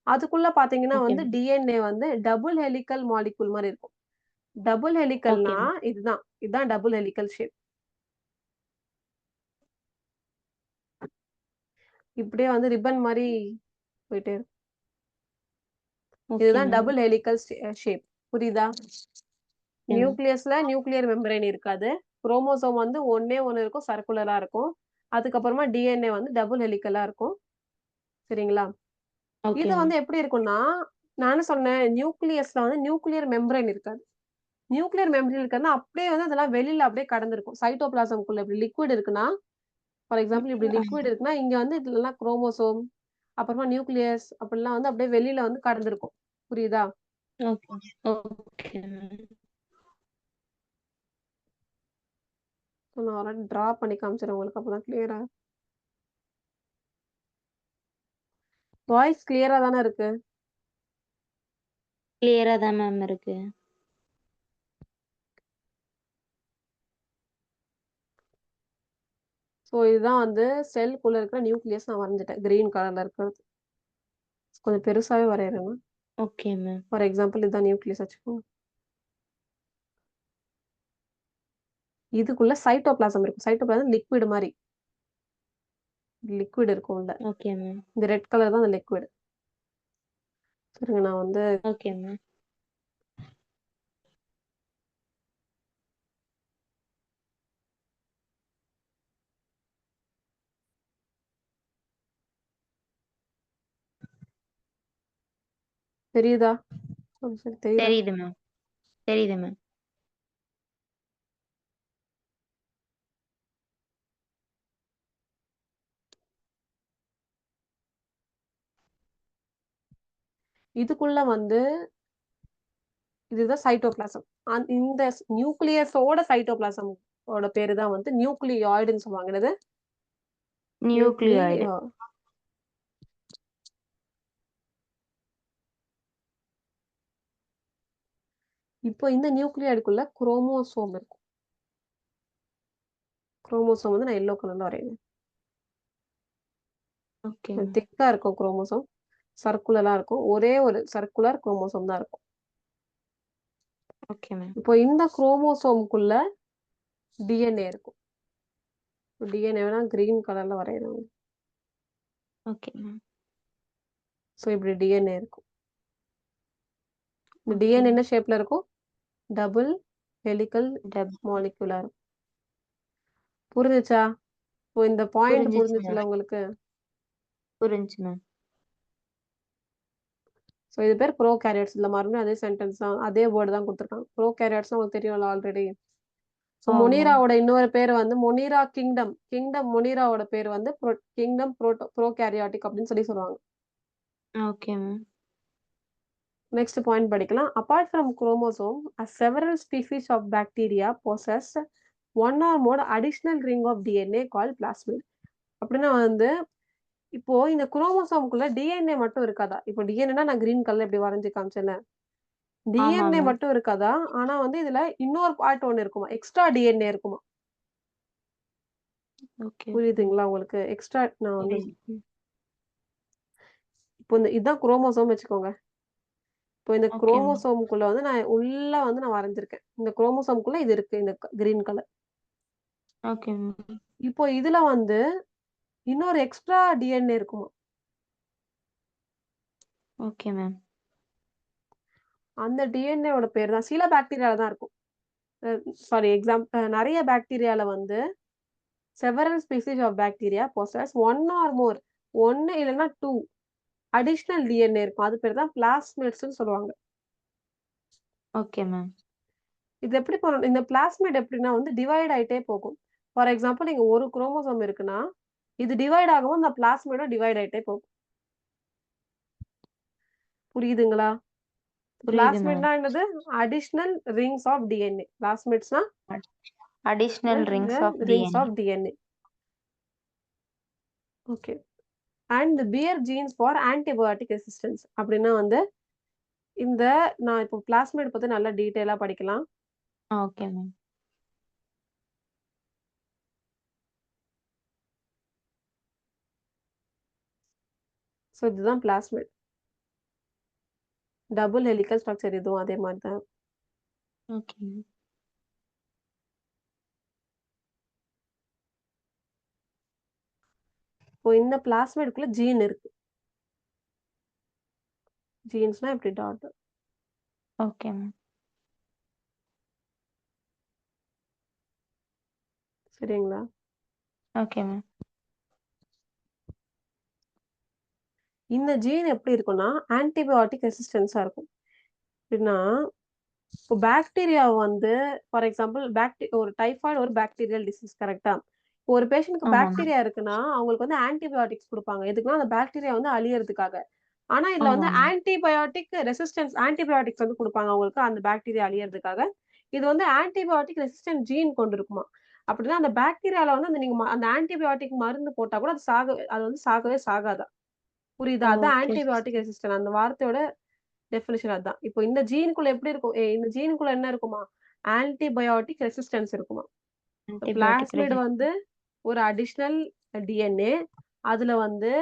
அதுக்குள்ள பார்த்தீங்கன்னா ஓகே வந்து மேம். டிஎன்ஏ வந்து டபுள் ஹெலிகல் மாலிக்யூல் மாரி இருக்கும். டபுள் ஓகே ஹெலிகல்னா மேம். இதுதான். இதுதான் டபுள் ஹெலிகல் ஷேப். இப்படியே வந்து ரிப்பன் மாரி போயிட்டே இருக்கும். ஓகே இதுதான் மேம். Double helical shape. புரியுதா? Okay ma'am. நியூக்ளியஸ்ல நியூக்ளியர் மெம்பரேன் இருக்காது. குரோமோசோம் வந்து ஒண்ணே ஒண்ணு இருக்கும். சர்க்குலரா இருக்கும். அதுக்கப்புறமா டிஎன்ஏ வந்து டபுள் ஹெலிகலா இருக்கும். சரிங்களா? ஓகே இது மேம். வந்து எப்படி இருக்கும்னா, நான் என்ன சொன்னேன், நியூக்ளியஸ்ல வந்து நியூக்ளியர் மெம்பரேன் இருக்காது. நியூக்ளியர் மெம்பரேன் இருக்கிறதுனா அப்படியே வந்து அதெல்லாம் வெளியில அப்படியே கடந்திருக்கும். சைட்டோபிளாசம்க்குள்ள இப்படி லிக்விட் இருக்குன்னா, ஃபார் எக்ஸாம்பிள் இப்படி லிக்விட் இருக்குன்னா, இங்க வந்து இதுலலாம் குரோமோசோம், அப்புறமா நியூக்ளியஸ் அப்படிலாம் வந்து அப்படியே வெளியில வந்து கடந்திருக்கும். புரியுதா? ஓகே. Okay ma'am. நான் ஒரு வாட்டி டிரா பண்ணி காமிச்சுறேன் உங்களுக்கு. அப்பதான் கிளியரா வாய்ஸ் கிளியரா தானே இருக்கு. கிளியரா தான் மேம் இருக்கு. இதுதான் வந்து செல்குள்ள இருக்கிற நியூக்ளியஸ் நான் வரைஞ்சுட்டேன். கிரீன் கலர்ல இருக்கிறது. கொஞ்சம் பெருசாவே வரையறேன். Okay ma'am. ஃபார் எக்ஸாம்பிள் இதுதான் நியூக்ளியஸ் வச்சுக்கோங்க. இதுக்குள்ள சைட்டோபிளாசம் இருக்கும். சைட்டோபிளாசம் லிக்விட் மாரி. லிக்விட் இருக்கும் உள்ள. Okay ma'am. இந்த ரெட் கலர் தான் அந்த லிக்விட். சரிங்க நான் வந்து ஓகே மேம். தெரியுதா? ஒரு நிமிஷம் தெரியுதா? தெரியுது மேம். தெரியுது மேம். இதுக்குள்ள வந்து இதுதான் சைட்டோபிளாசம். இந்த நியூக்ளியஸோட சைட்டோபிளாசம் ஓட பேரு தான் வந்து நியூக்ளியாய்டுன்னு சொல்லுவாங்க. என்னது? நியூக்ளியாய்டு. நியூக்ளியா இப்போ இந்த நியூக்ளியாய்டுக்குள்ள குரோமோசோம் இருக்கும். குரோமோசோம் வந்து நான் எல்லோ கலர்ல வரையறேன். Okay ma'am. திக்கா இருக்கும் குரோமோசோம். சர்க்குலரா இருக்கும். ஒரே ஒரு சர்க்குலர் குரோமோசோம் தான் இருக்கும். Okay ma'am. இப்போ இந்த குரோமோசோம்க்குள்ள டிஎன்ஏ இருக்கும். டிஎன்ஏ வேணா கிரீன் கலர்ல வரையறேன். Okay ma'am. இப்படி டிஎன்ஏ இருக்கும். இந்த ஓகே டிஎன்ஏ மேம். என்ன ஷேப்ல இருக்கும்? டபுள் ஹெலிகல் டப் மாலிகுலா இருக்கும். புரிஞ்சுச்சா? இந்த பாயிண்ட் புரிஞ்சுச்சு புரிஞ்சுச்சுல்ல மேம். உங்களுக்கு? புரிஞ்சுச்சு மேம். இது பேர் ப்ரோகாரியோட்ஸ். இதுல மறுபடியும் அதே சென்டென்ஸ் தான். அதே வேர்ட் தான் குடுத்துருக்காங்க. ப்ரோகாரியோட்ஸ்னா உங்களுக்கு தெரியும்ல ஆல்ரெடி. ஆமா. மொனீராவோட இன்னொரு பேரு வந்து மொனீரா கிங்டம். மொனீராவோட பேரு வந்து கிங்டம் ப்ரோகாரியாட்டிக் அப்படின்னு சொல்லுவாங்க. Okay ma'am. நெக்ஸ்ட் பாயிண்ட் படிக்கலாம். Apart from chromosome, several species of bacteria possess one or more additional ring of DNA called plasmid. அப்படின்னா வந்து இப்போ இந்த குரோமோசோம்குள்ள டிஎன்ஏ மட்டும் இருக்காதா? இப்போ டிஎன்ஏனா நான் கிரீன் கலர்ல இப்படி வரைஞ்சு காமிச்சேன்ல. ஆமா டிஎன்ஏ மேம். மட்டும் இருக்காதா? ஆனா வந்து இதுல இன்னொரு பார்ட் ஒண்ணு இருக்குமா? எக்ஸ்ட்ரா டிஎன்ஏ இருக்குமா? ஓகே. புரியுதுங்களா உங்களுக்கு? எக்ஸ்ட்ரா நான் வந்து புரியுது. இப்போ இதுதான் குரோமோசோம் வச்சுக்கோங்க. இப்போ இந்த ஓகே மேம். குரோமோசோம்க்குள்ள வந்து நான் உள்ள வந்து நான் வரைஞ்சிருக்கேன். இந்த குரோமோசோம்க்குள்ள இது இருக்கு. இந்த கிரீன் கலர். Okay ma'am. இப்போ இதுல வந்து இன்னொரு எக்ஸ்ட்ரா டிஎன்ஏ இருக்குமா? Okay ma'am. அந்த டிஎன்ஏவோட பேர் தான் சில பாக்டீரியால தான் இருக்கும். சாரி நெறைய பாக்டீரியால வந்து several species of bacteria possess 1 or more 1 இல்லன்னா 2 அடிஷனல் டிஎன்ஏ இருக்கும். அது பேர் தான் பிளாஸ்மிட்ஸ்ன்னு சொல்லுவாங்க. Okay ma'am. இது எப்படி பண்ணணும்? இந்த பிளாஸ்மிட் எப்படின்னா வந்து டிவைட் ஆயிட்டே போகும். ஃபார் எக்ஸாம்பிள் நீங்க ஒரு குரோமோசோம் இருக்குன்னா, இது டிவைட் ஆகும்போது அந்த பிளாஸ்மிடும் டிவைட் ஆயிட்டே போகும். புரியுதுங்களா? புரியுது மேம். பிளாஸ்மிட்னா என்னது? Additional rings of DNA. பிளாஸ்மிட்ஸ்னா additional rings of rings DNA. Of DNA. Okay. And bear genes for antibiotic resistance. அப்படின்னா வந்து இந்த நான் இப்போ பிளாஸ்மிட் பத்தி நல்லா டீட்டெயிலா படிக்கலாம். Okay ma'am. ஸோ இதுதான் பிளாஸ்மிட். டபுள் ஹெலிகல் ஸ்ட்ரக்சர் இதுவும் அதே மாரி தான். Okay ma'am. இப்போ இந்த பிளாஸ்மிட்குள்ள ஜீன் இருக்கு. ஜீன்ஸ்னா இப்படி டாட். Okay ma'am. சரிங்களா? Okay ma'am. இந்த ஜீன் எப்படி இருக்கும்னா, ஆன்டிபயோட்டிக் ரெசிஸ்டன்ஸா இருக்கும். எப்படின்னா, இப்போ பாக்டீரியா வந்து ஃபார் எக்ஸாம்பிள் ஒரு டைபாய்டு ஒரு பாக்டீரியல் டிசீஸ் கரெக்ட்டா? இப்போ ஒரு பேஷண்ட்க்கு ஆமா மேம். பாக்டீரியா இருக்குன்னா, அவங்களுக்கு வந்து ஆன்டிபயோட்டிக்ஸ் குடுப்பாங்க. எதுக்குன்னா, அந்த பாக்டீரியா வந்து அழியறதுக்காக. ஆனா, இதுல ஆமா வந்து மேம். ஆன்டிபயோட்டிக்ஸ் வந்து குடுப்பாங்க அவங்களுக்கு அந்த பாக்டீரியா அழியறதுக்காக. இது வந்து ஆன்டிபயோட்டிக் ரெசிஸ்டன்ட் ஜீன் கொண்டிருக்குமாம். அப்படின்னா அந்த பாக்டீரியால வந்து அந்த நீங்க அந்த ஆன்டிபயோட்டிக் மருந்து போட்டா கூட அது வந்து சாகவே சாகாதாம். புரியுதா? அதான் ஓகே. Antibiotic resistant. அந்த வார்த்தையோட டெஃபினிஷன் அதான். இப்போ இந்த ஜீனுக்குள்ள எப்படி இருக்கும்? இந்த ஜீனுக்குள்ள என்ன இருக்குமா? ஆன்டிபயோட்டிக் ரெசிஸ்டன்ஸ் இருக்குமா? Antibiotic plasmid resistant. வந்து ஒரு அடிஷனல் டிஎன்ஏ. அதுல வந்து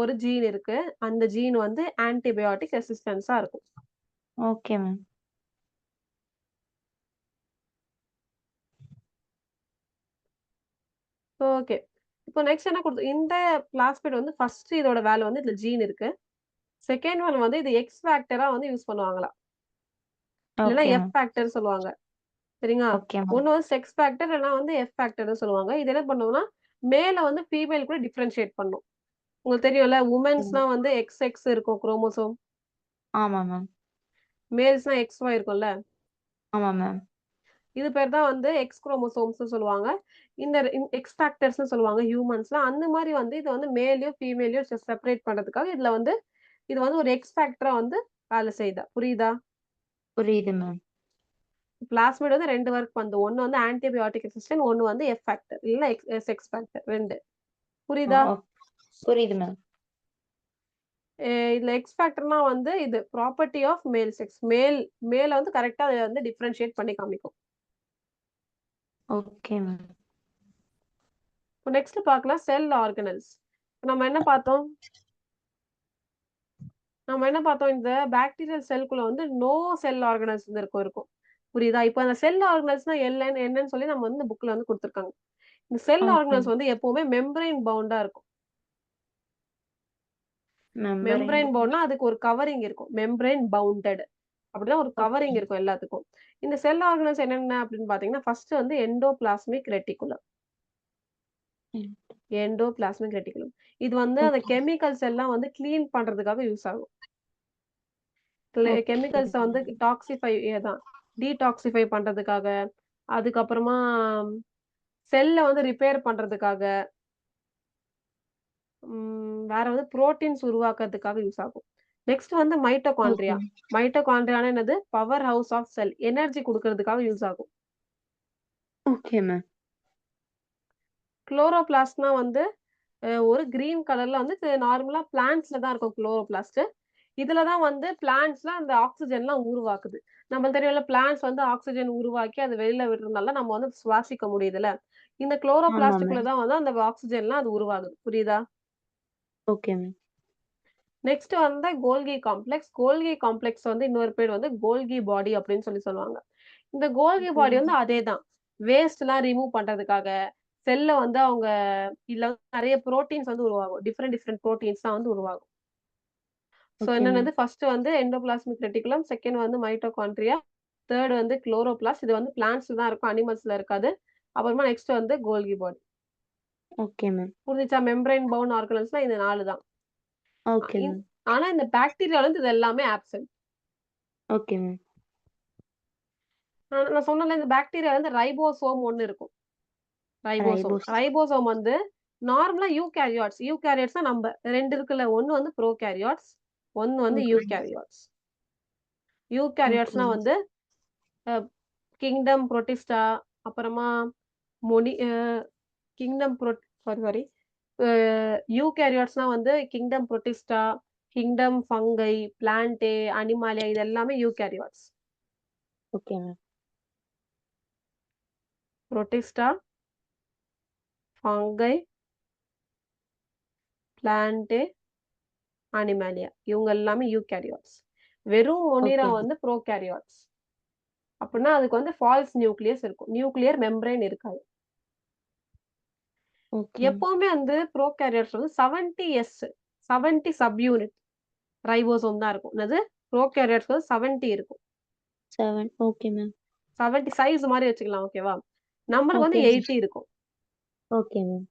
ஒரு ஜீன் இருக்கு. அந்த ஜீன் வந்து ஆன்டிபயோட்டிக் ரெசிஸ்டன்ஸா இருக்கும். Okay ma'am. ஓகே. இப்போ நெக்ஸ்ட் என்ன இந்த பிளாஸ்மிட் வந்து ஃபர்ஸ்ட் இதோட வேலை வந்து இதுல ஜீன் இருக்கு. செகண்ட் ஒன் வந்து இது எக்ஸ் ஃபேக்டரா வந்து யூஸ் பண்ணுவாங்களாம். இல்லன்னா ஓகே எஃப் மேம். ஃபேக்டர் சொல்லுவாங்க. சரிங்களா? Okay ma'am. ஒண்ணு வந்து செக்ஸ் ஃபேக்டர் இல்லன்னா வந்து எஃப் ஃபேக்டர்ன்னு சொல்லுவாங்க. இது என்ன பண்ணும்னா, மேல வந்து ஃபீமேல் கூட டிஃபரன்ஷியேட் பண்ணும். உங்களுக்கு தெரியும்ல, வுமென்ஸ்லாம் வந்து எக்ஸ் இருக்கும் குரோமோசோம். ஆமா மேம். மேல்ஸ்னா எக்ஸ் இருக்கும்ல. ஆமா மேம். இது பேர் தான் வந்து எக்ஸ் குரோமோசோம்ஸ்ன்னு சொல்லுவாங்க. இந்த எக்ஸ் ஃபேக்டர்ஸ்ன்னு சொல்லுவாங்க ஹியூமன்ஸ்ல. அந்த மாரி வந்து இத வந்து மேலயும், ஃபீமேலயும் செப்பரேட் பண்றதுக்காக இது வந்து ஒரு எக்ஸ் ஃபேக்டரா வந்து வேலை செய்யுதா? புரியுதா? புரியுது மேம். பிளாஸ்மிட் வந்து 2 ஒர்க் பண்ணுது. ஒண்ணு வந்து ஆன்டிபயோட்டிக் ரெசிஸ்டன்ட், ஒண்ணு வந்து எஃப் ஃபேக்டர். இல்ல எக்ஸ் ஃபேக்டர் 2. புரியுதா? ஓ புரியுது மேம். இதுல எக்ஸ் ஃபேக்டர்னா வந்து இது ப்ராப்பர்ட்டி ஆஃப் மேல் செக்ஸ். மேல வந்து கரெக்ட்டா அத வந்து டிஃபரன்ஷியேட் பண்ணி காமிக்கும். Okay ma'am. இப்போ நெக்ஸ்ட் பார்க்கலாம் செல் ஆர்கனல்ஸ். நம்ம என்ன பார்த்தோம்? இந்த பாக்டீரியல் செல்குள்ள வந்து நோ செல் ஆர்கனல்ஸ் வந்து இருக்கும். புரியுதா? இப்போ அந்த செல் ஆர்கனல்ஸ்னா என்னன்னு சொல்லி நம்ம வந்து இந்த புக்ல வந்து குடுத்துருக்காங்க. இந்த செல் ஓகே. ஆர்கனல்ஸ் வந்து எப்பவுமே மெம்பரேன் பவுண்டா இருக்கும். மெம்பரேன். மெம்பரேன் பவுண்ட்னா அதுக்கு ஒரு கவரிங் இருக்கும். Membrane bounded. அப்படிதான் ஒரு ஓகே. கவரிங் இருக்கும் எல்லாத்துக்கும். இந்த செல் ஆர்கனல்ஸ் என்னென்ன அப்படின்னு பார்த்தீங்கன்னா, ஃபர்ஸ்ட் வந்து எண்டோபிளாஸ்மிக் ரெட்டிகுலம். ம். Endoplasmic reticulum. இது வந்து அந்த ஓகே. கெமிக்கல்ஸ் எல்லாம் வந்து கிளீன் பண்றதுக்காக யூஸ் ஆகும். ஓகே. கெமிக்கல்ஸ வந்து தான் டீடாக்ஸிஃபை பண்றதுக்காக, அதுக்கப்புறமா செல்ல வந்து ரிப்பேர் பண்றதுக்காக, வேற வந்து புரோட்டீன்ஸ் உருவாக்குறதுக்காக யூஸ் ஆகும். நெக்ஸ்ட் வந்து ஓகே. மைட்டோகாண்ட்ரியா. மைட்டோகாண்ட்ரியானா என்னது? Power house of cell. Energy குடுக்குறதுக்காக யூஸ் ஆகும். Okay ma'am. குளோரோபிளாஸ்ட்னா வந்து ஒரு கிரீன் கலர்ல வந்து நார்மலா பிளான்ட்ஸ்ல தான் இருக்கும் குளோரோபிளாஸ்ட். இதுல தான் வந்து பிளான்ட்ஸ்ல அந்த ஆக்ஸிஜன்லாம் உருவாக்குது. நம்மளுக்கு தெரியும்ல பிளான்ட்ஸ் வந்து ஆக்ஸிஜன் உருவாக்கி அத வெளில விடுறதுனால நம்ம வந்து சுவாசிக்க முடியுதுல்ல. இந்த ஆமா குளோரோபிளாஸ்ட்குள்ள மேம். தான் வந்து அந்த ஆக்ஸிஜன்லாம் அது உருவாகுது. புரியுதா? Okay ma'am. நெக்ஸ்ட் வந்து கோல்கி காம்ப்ளெக்ஸ். கோல்கி காம்ப்ளெக்ஸ் வந்து இன்னொரு பேர் வந்து கோல்கி பாடி அப்படின்னு சொல்லுவாங்க. இந்த கோல்கி பாடி வந்து அதேதான். வேஸ்ட்லாம் ரிமூவ் பண்றதுக்காக, செல்ல வந்து அவங்க இதுல வந்து நெறைய புரோட்டீன்ஸ் வந்து உருவாகும். டிஃபரெண்ட் டிஃபரெண்ட் புரோட்டீன்ஸ்லாம் வந்து உருவாகும். So okay ma'am. என்னன்னது ஃபர்ஸ்ட் வந்து எண்டோபிளாஸ்மிக் ரெட்டிகுலம், செகண்ட் வந்து மைட்டோகாண்ட்ரியா, தேர்ட் வந்து குளோரோபிளாஸ்ட். இது வந்து பிளான்ட்ஸ்ல தான் இருக்கும். அனிமல்ஸ்ல இருக்காது. அப்புறமா நெக்ஸ்ட் வந்து கோல்கி பாடி. Okay ma'am. புரிஞ்சுச்சா? மெம்பரேன் பவுண்ட் ஆர்கனல்ஸ்னா இந்த 4 தான். அ ஓகே இன் மேம். ஆனா இந்த பாக்டீரியால இருந்து இது எல்லாமே ஆப்சென்ட். Okay ma'am. நான் சொன்னேன்ல இந்த பாக்டீரியால வந்து ரைபோசோம் ஒண்ணு இருக்கும். ரைபோசோம். ரைபோஸ். ரைபோசோம் வந்து நார்மலா யூகேரியாட்ஸ். யூகேரியாட்ஸ்னா நம்ப 2 இருக்குல்ல. ஒண்ணு வந்து ப்ரோகேரியாட்ஸ், ஒண்ணு வந்து ஓகே. யூகேரியாட்ஸ். ஓகே யூகேரியாட்ஸ்னா மேம். வந்து அ கிங்டம் புரோட்டிஸ்டா, அப்புறமா மொனி கிங்டம் சாரி சாரி. அ யூகேரியாட்ஸ்னா வந்து kingdom Protista, kingdom fungi, Plantae, Animalia இது எல்லாமே eukaryotes. Okay ma'am. Protista, fungi, Plantae, Animalia இவங்க எல்லாமே யூகேரியாட்ஸ். வெறும் மொனிரா ஓகே மேம். வந்து ப்ரோகேரியாட்ஸ். அப்டின்னா அதுக்கு வந்து ஃபால்ஸ் நியூக்ளியஸ் இருக்கும். நியூக்ளியர் மெம்பரேன் இருக்காது. Okay ma'am. எப்பவுமே வந்து ப்ரோகேரியாட்ஸ் வந்து 70 70 சப் யூனிட் ரைபோசோம் தான் இருக்கும். என்னது? ப்ரோகேரியாட்ஸ்க்கு வந்து 70 இருக்கும். 7 ஓகே மேம். 70 சைஸ் மாரி வச்சுக்கலாம். ஓகேவா? நம்மளுக்கு வந்து ஓகே மேம். 80 இருக்கும். Okay ma'am.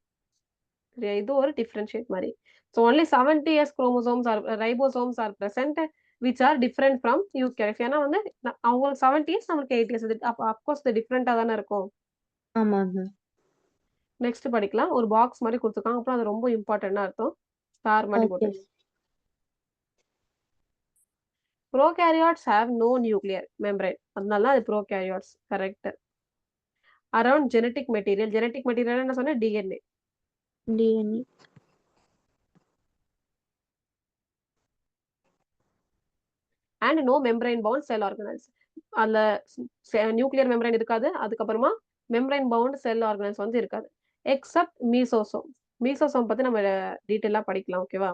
சரியா? இது ஒரு டிஃபரன்ஷியேட் மாரி. So only 70 chromosomes are ribosomes are present which are different from eukaryotes. ஏன்னா வந்து அவங்களுக்கு 70 நம்மளுக்கு 80 இது அப்ப அஃப்கோர்ஸ் இது டிஃபரெண்ட்டா தானே இருக்கும். ஆமாங்க. நெக்ஸ்ட் படிக்கலாம். ஒரு பாக்ஸ் மாரி குடுத்துருக்காங்க. அப்புறம் அது ரொம்ப இம்பார்ட்டன்ட்னு அர்த்தம். ஸ்டார் மாரி ஓகே. போட்டு. Prokaryotes have no nuclear membrane. அதனால தான் அது prokaryotes. Correct. Around genetic material. Genetic material என்ன சொன்னேன்? DNA. DNA. And no membrane bound cell organelles. அதுல நியூக்ளியர் மெம்பரைன் இருக்காது. அதுக்கப்புறமா மெம்பரைன் பவுண்ட் செல் ஆர்கனல்ஸ் வந்து இருக்காது. எக்ஸப்ட் மீசோசோம். மீசோசோம் பத்தி நம்ம டீட்டெயிலா படிக்கலாம். ஓகேவா?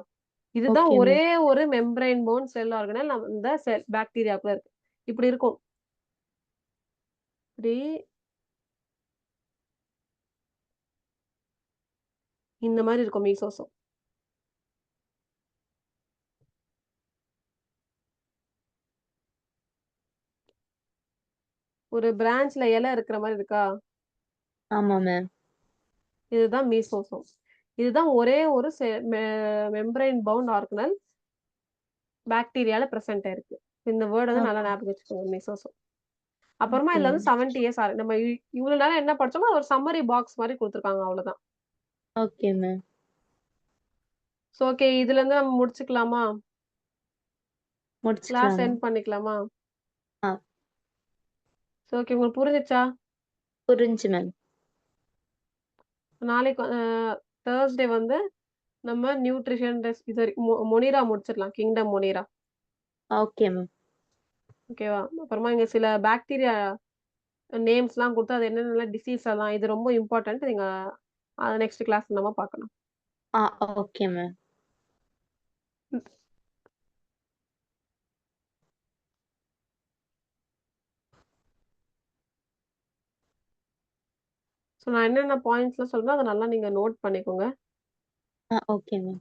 இதுதான் ஓகே ஒரே மேம். ஒரு மெம்பரைன் பவுண்ட் செல் ஆர்கனல் இந்த செல் பாக்டீரியாக்குள்ள இருக்கு. இப்படி இருக்கும். இப்படி இந்த மாதிரி இருக்கும் மீசோசோம். ஒரு பிரான்ச்ல இலை இருக்கிற மாதிரி இருக்கா? ஆமா மேம். இதுதான் மீசோசோம். இதுதான் ஒரே ஒரு மெம்பரைன் பவுண்ட் ஆர்கனல் பாக்டீரியால பிரசன்ட் ஆயிருக்கு. இந்த வேர்ட் வந்து நல்லா ஓகே. ஞாபகம் வச்சுக்கோங்க மீசோசோம். அப்புறமா ஓகே இதுல வந்து மேம். 70 இயர்ஸ் நம்ம இவ்வளவு நேரம் என்ன படிச்சோமோ ஒரு சம்மரி பாக்ஸ் மாதிரி கொடுத்துருக்காங்க அவ்வளவுதான். Okay ma'am. சோ ஓகே இதுல இருந்து நம்ம முடிச்சுக்கலாமா? கிளாஸ் முடிச்சுக்கலாம் மேம். சென்ட் பண்ணிக்கலாமா? ஆ சோ ஓகே உங்களுக்கு புரிஞ்சுச்சா? புரிஞ்சுச்சு மேம். நாளைக்கு தேர்ஸ்டே வந்து நம்ம நியூட்ரிஷன் இது மொனிரா முடிச்சிடலாம். Kingdom Monera. Okay ma'am. ஓகேவா? அப்புறமா இங்க சில பாக்டீரியா நேம்ஸ்லாம் குடுத்து அது என்னென்ன டிசீஸ் எல்லாம் இது ரொம்ப இம்பார்ட்டன்ட். நீங்க நெக்ஸ்ட் கிளாஸ் நம்ம பார்க்கலாம். ஆ ஓகே மேம். ஸோ நான் என்னென்ன பாயிண்ட்ஸ்லாம் சொல்றேனோ அத நல்லா நீங்க நோட் பண்ணிக்கோங்க. Okay ma'am.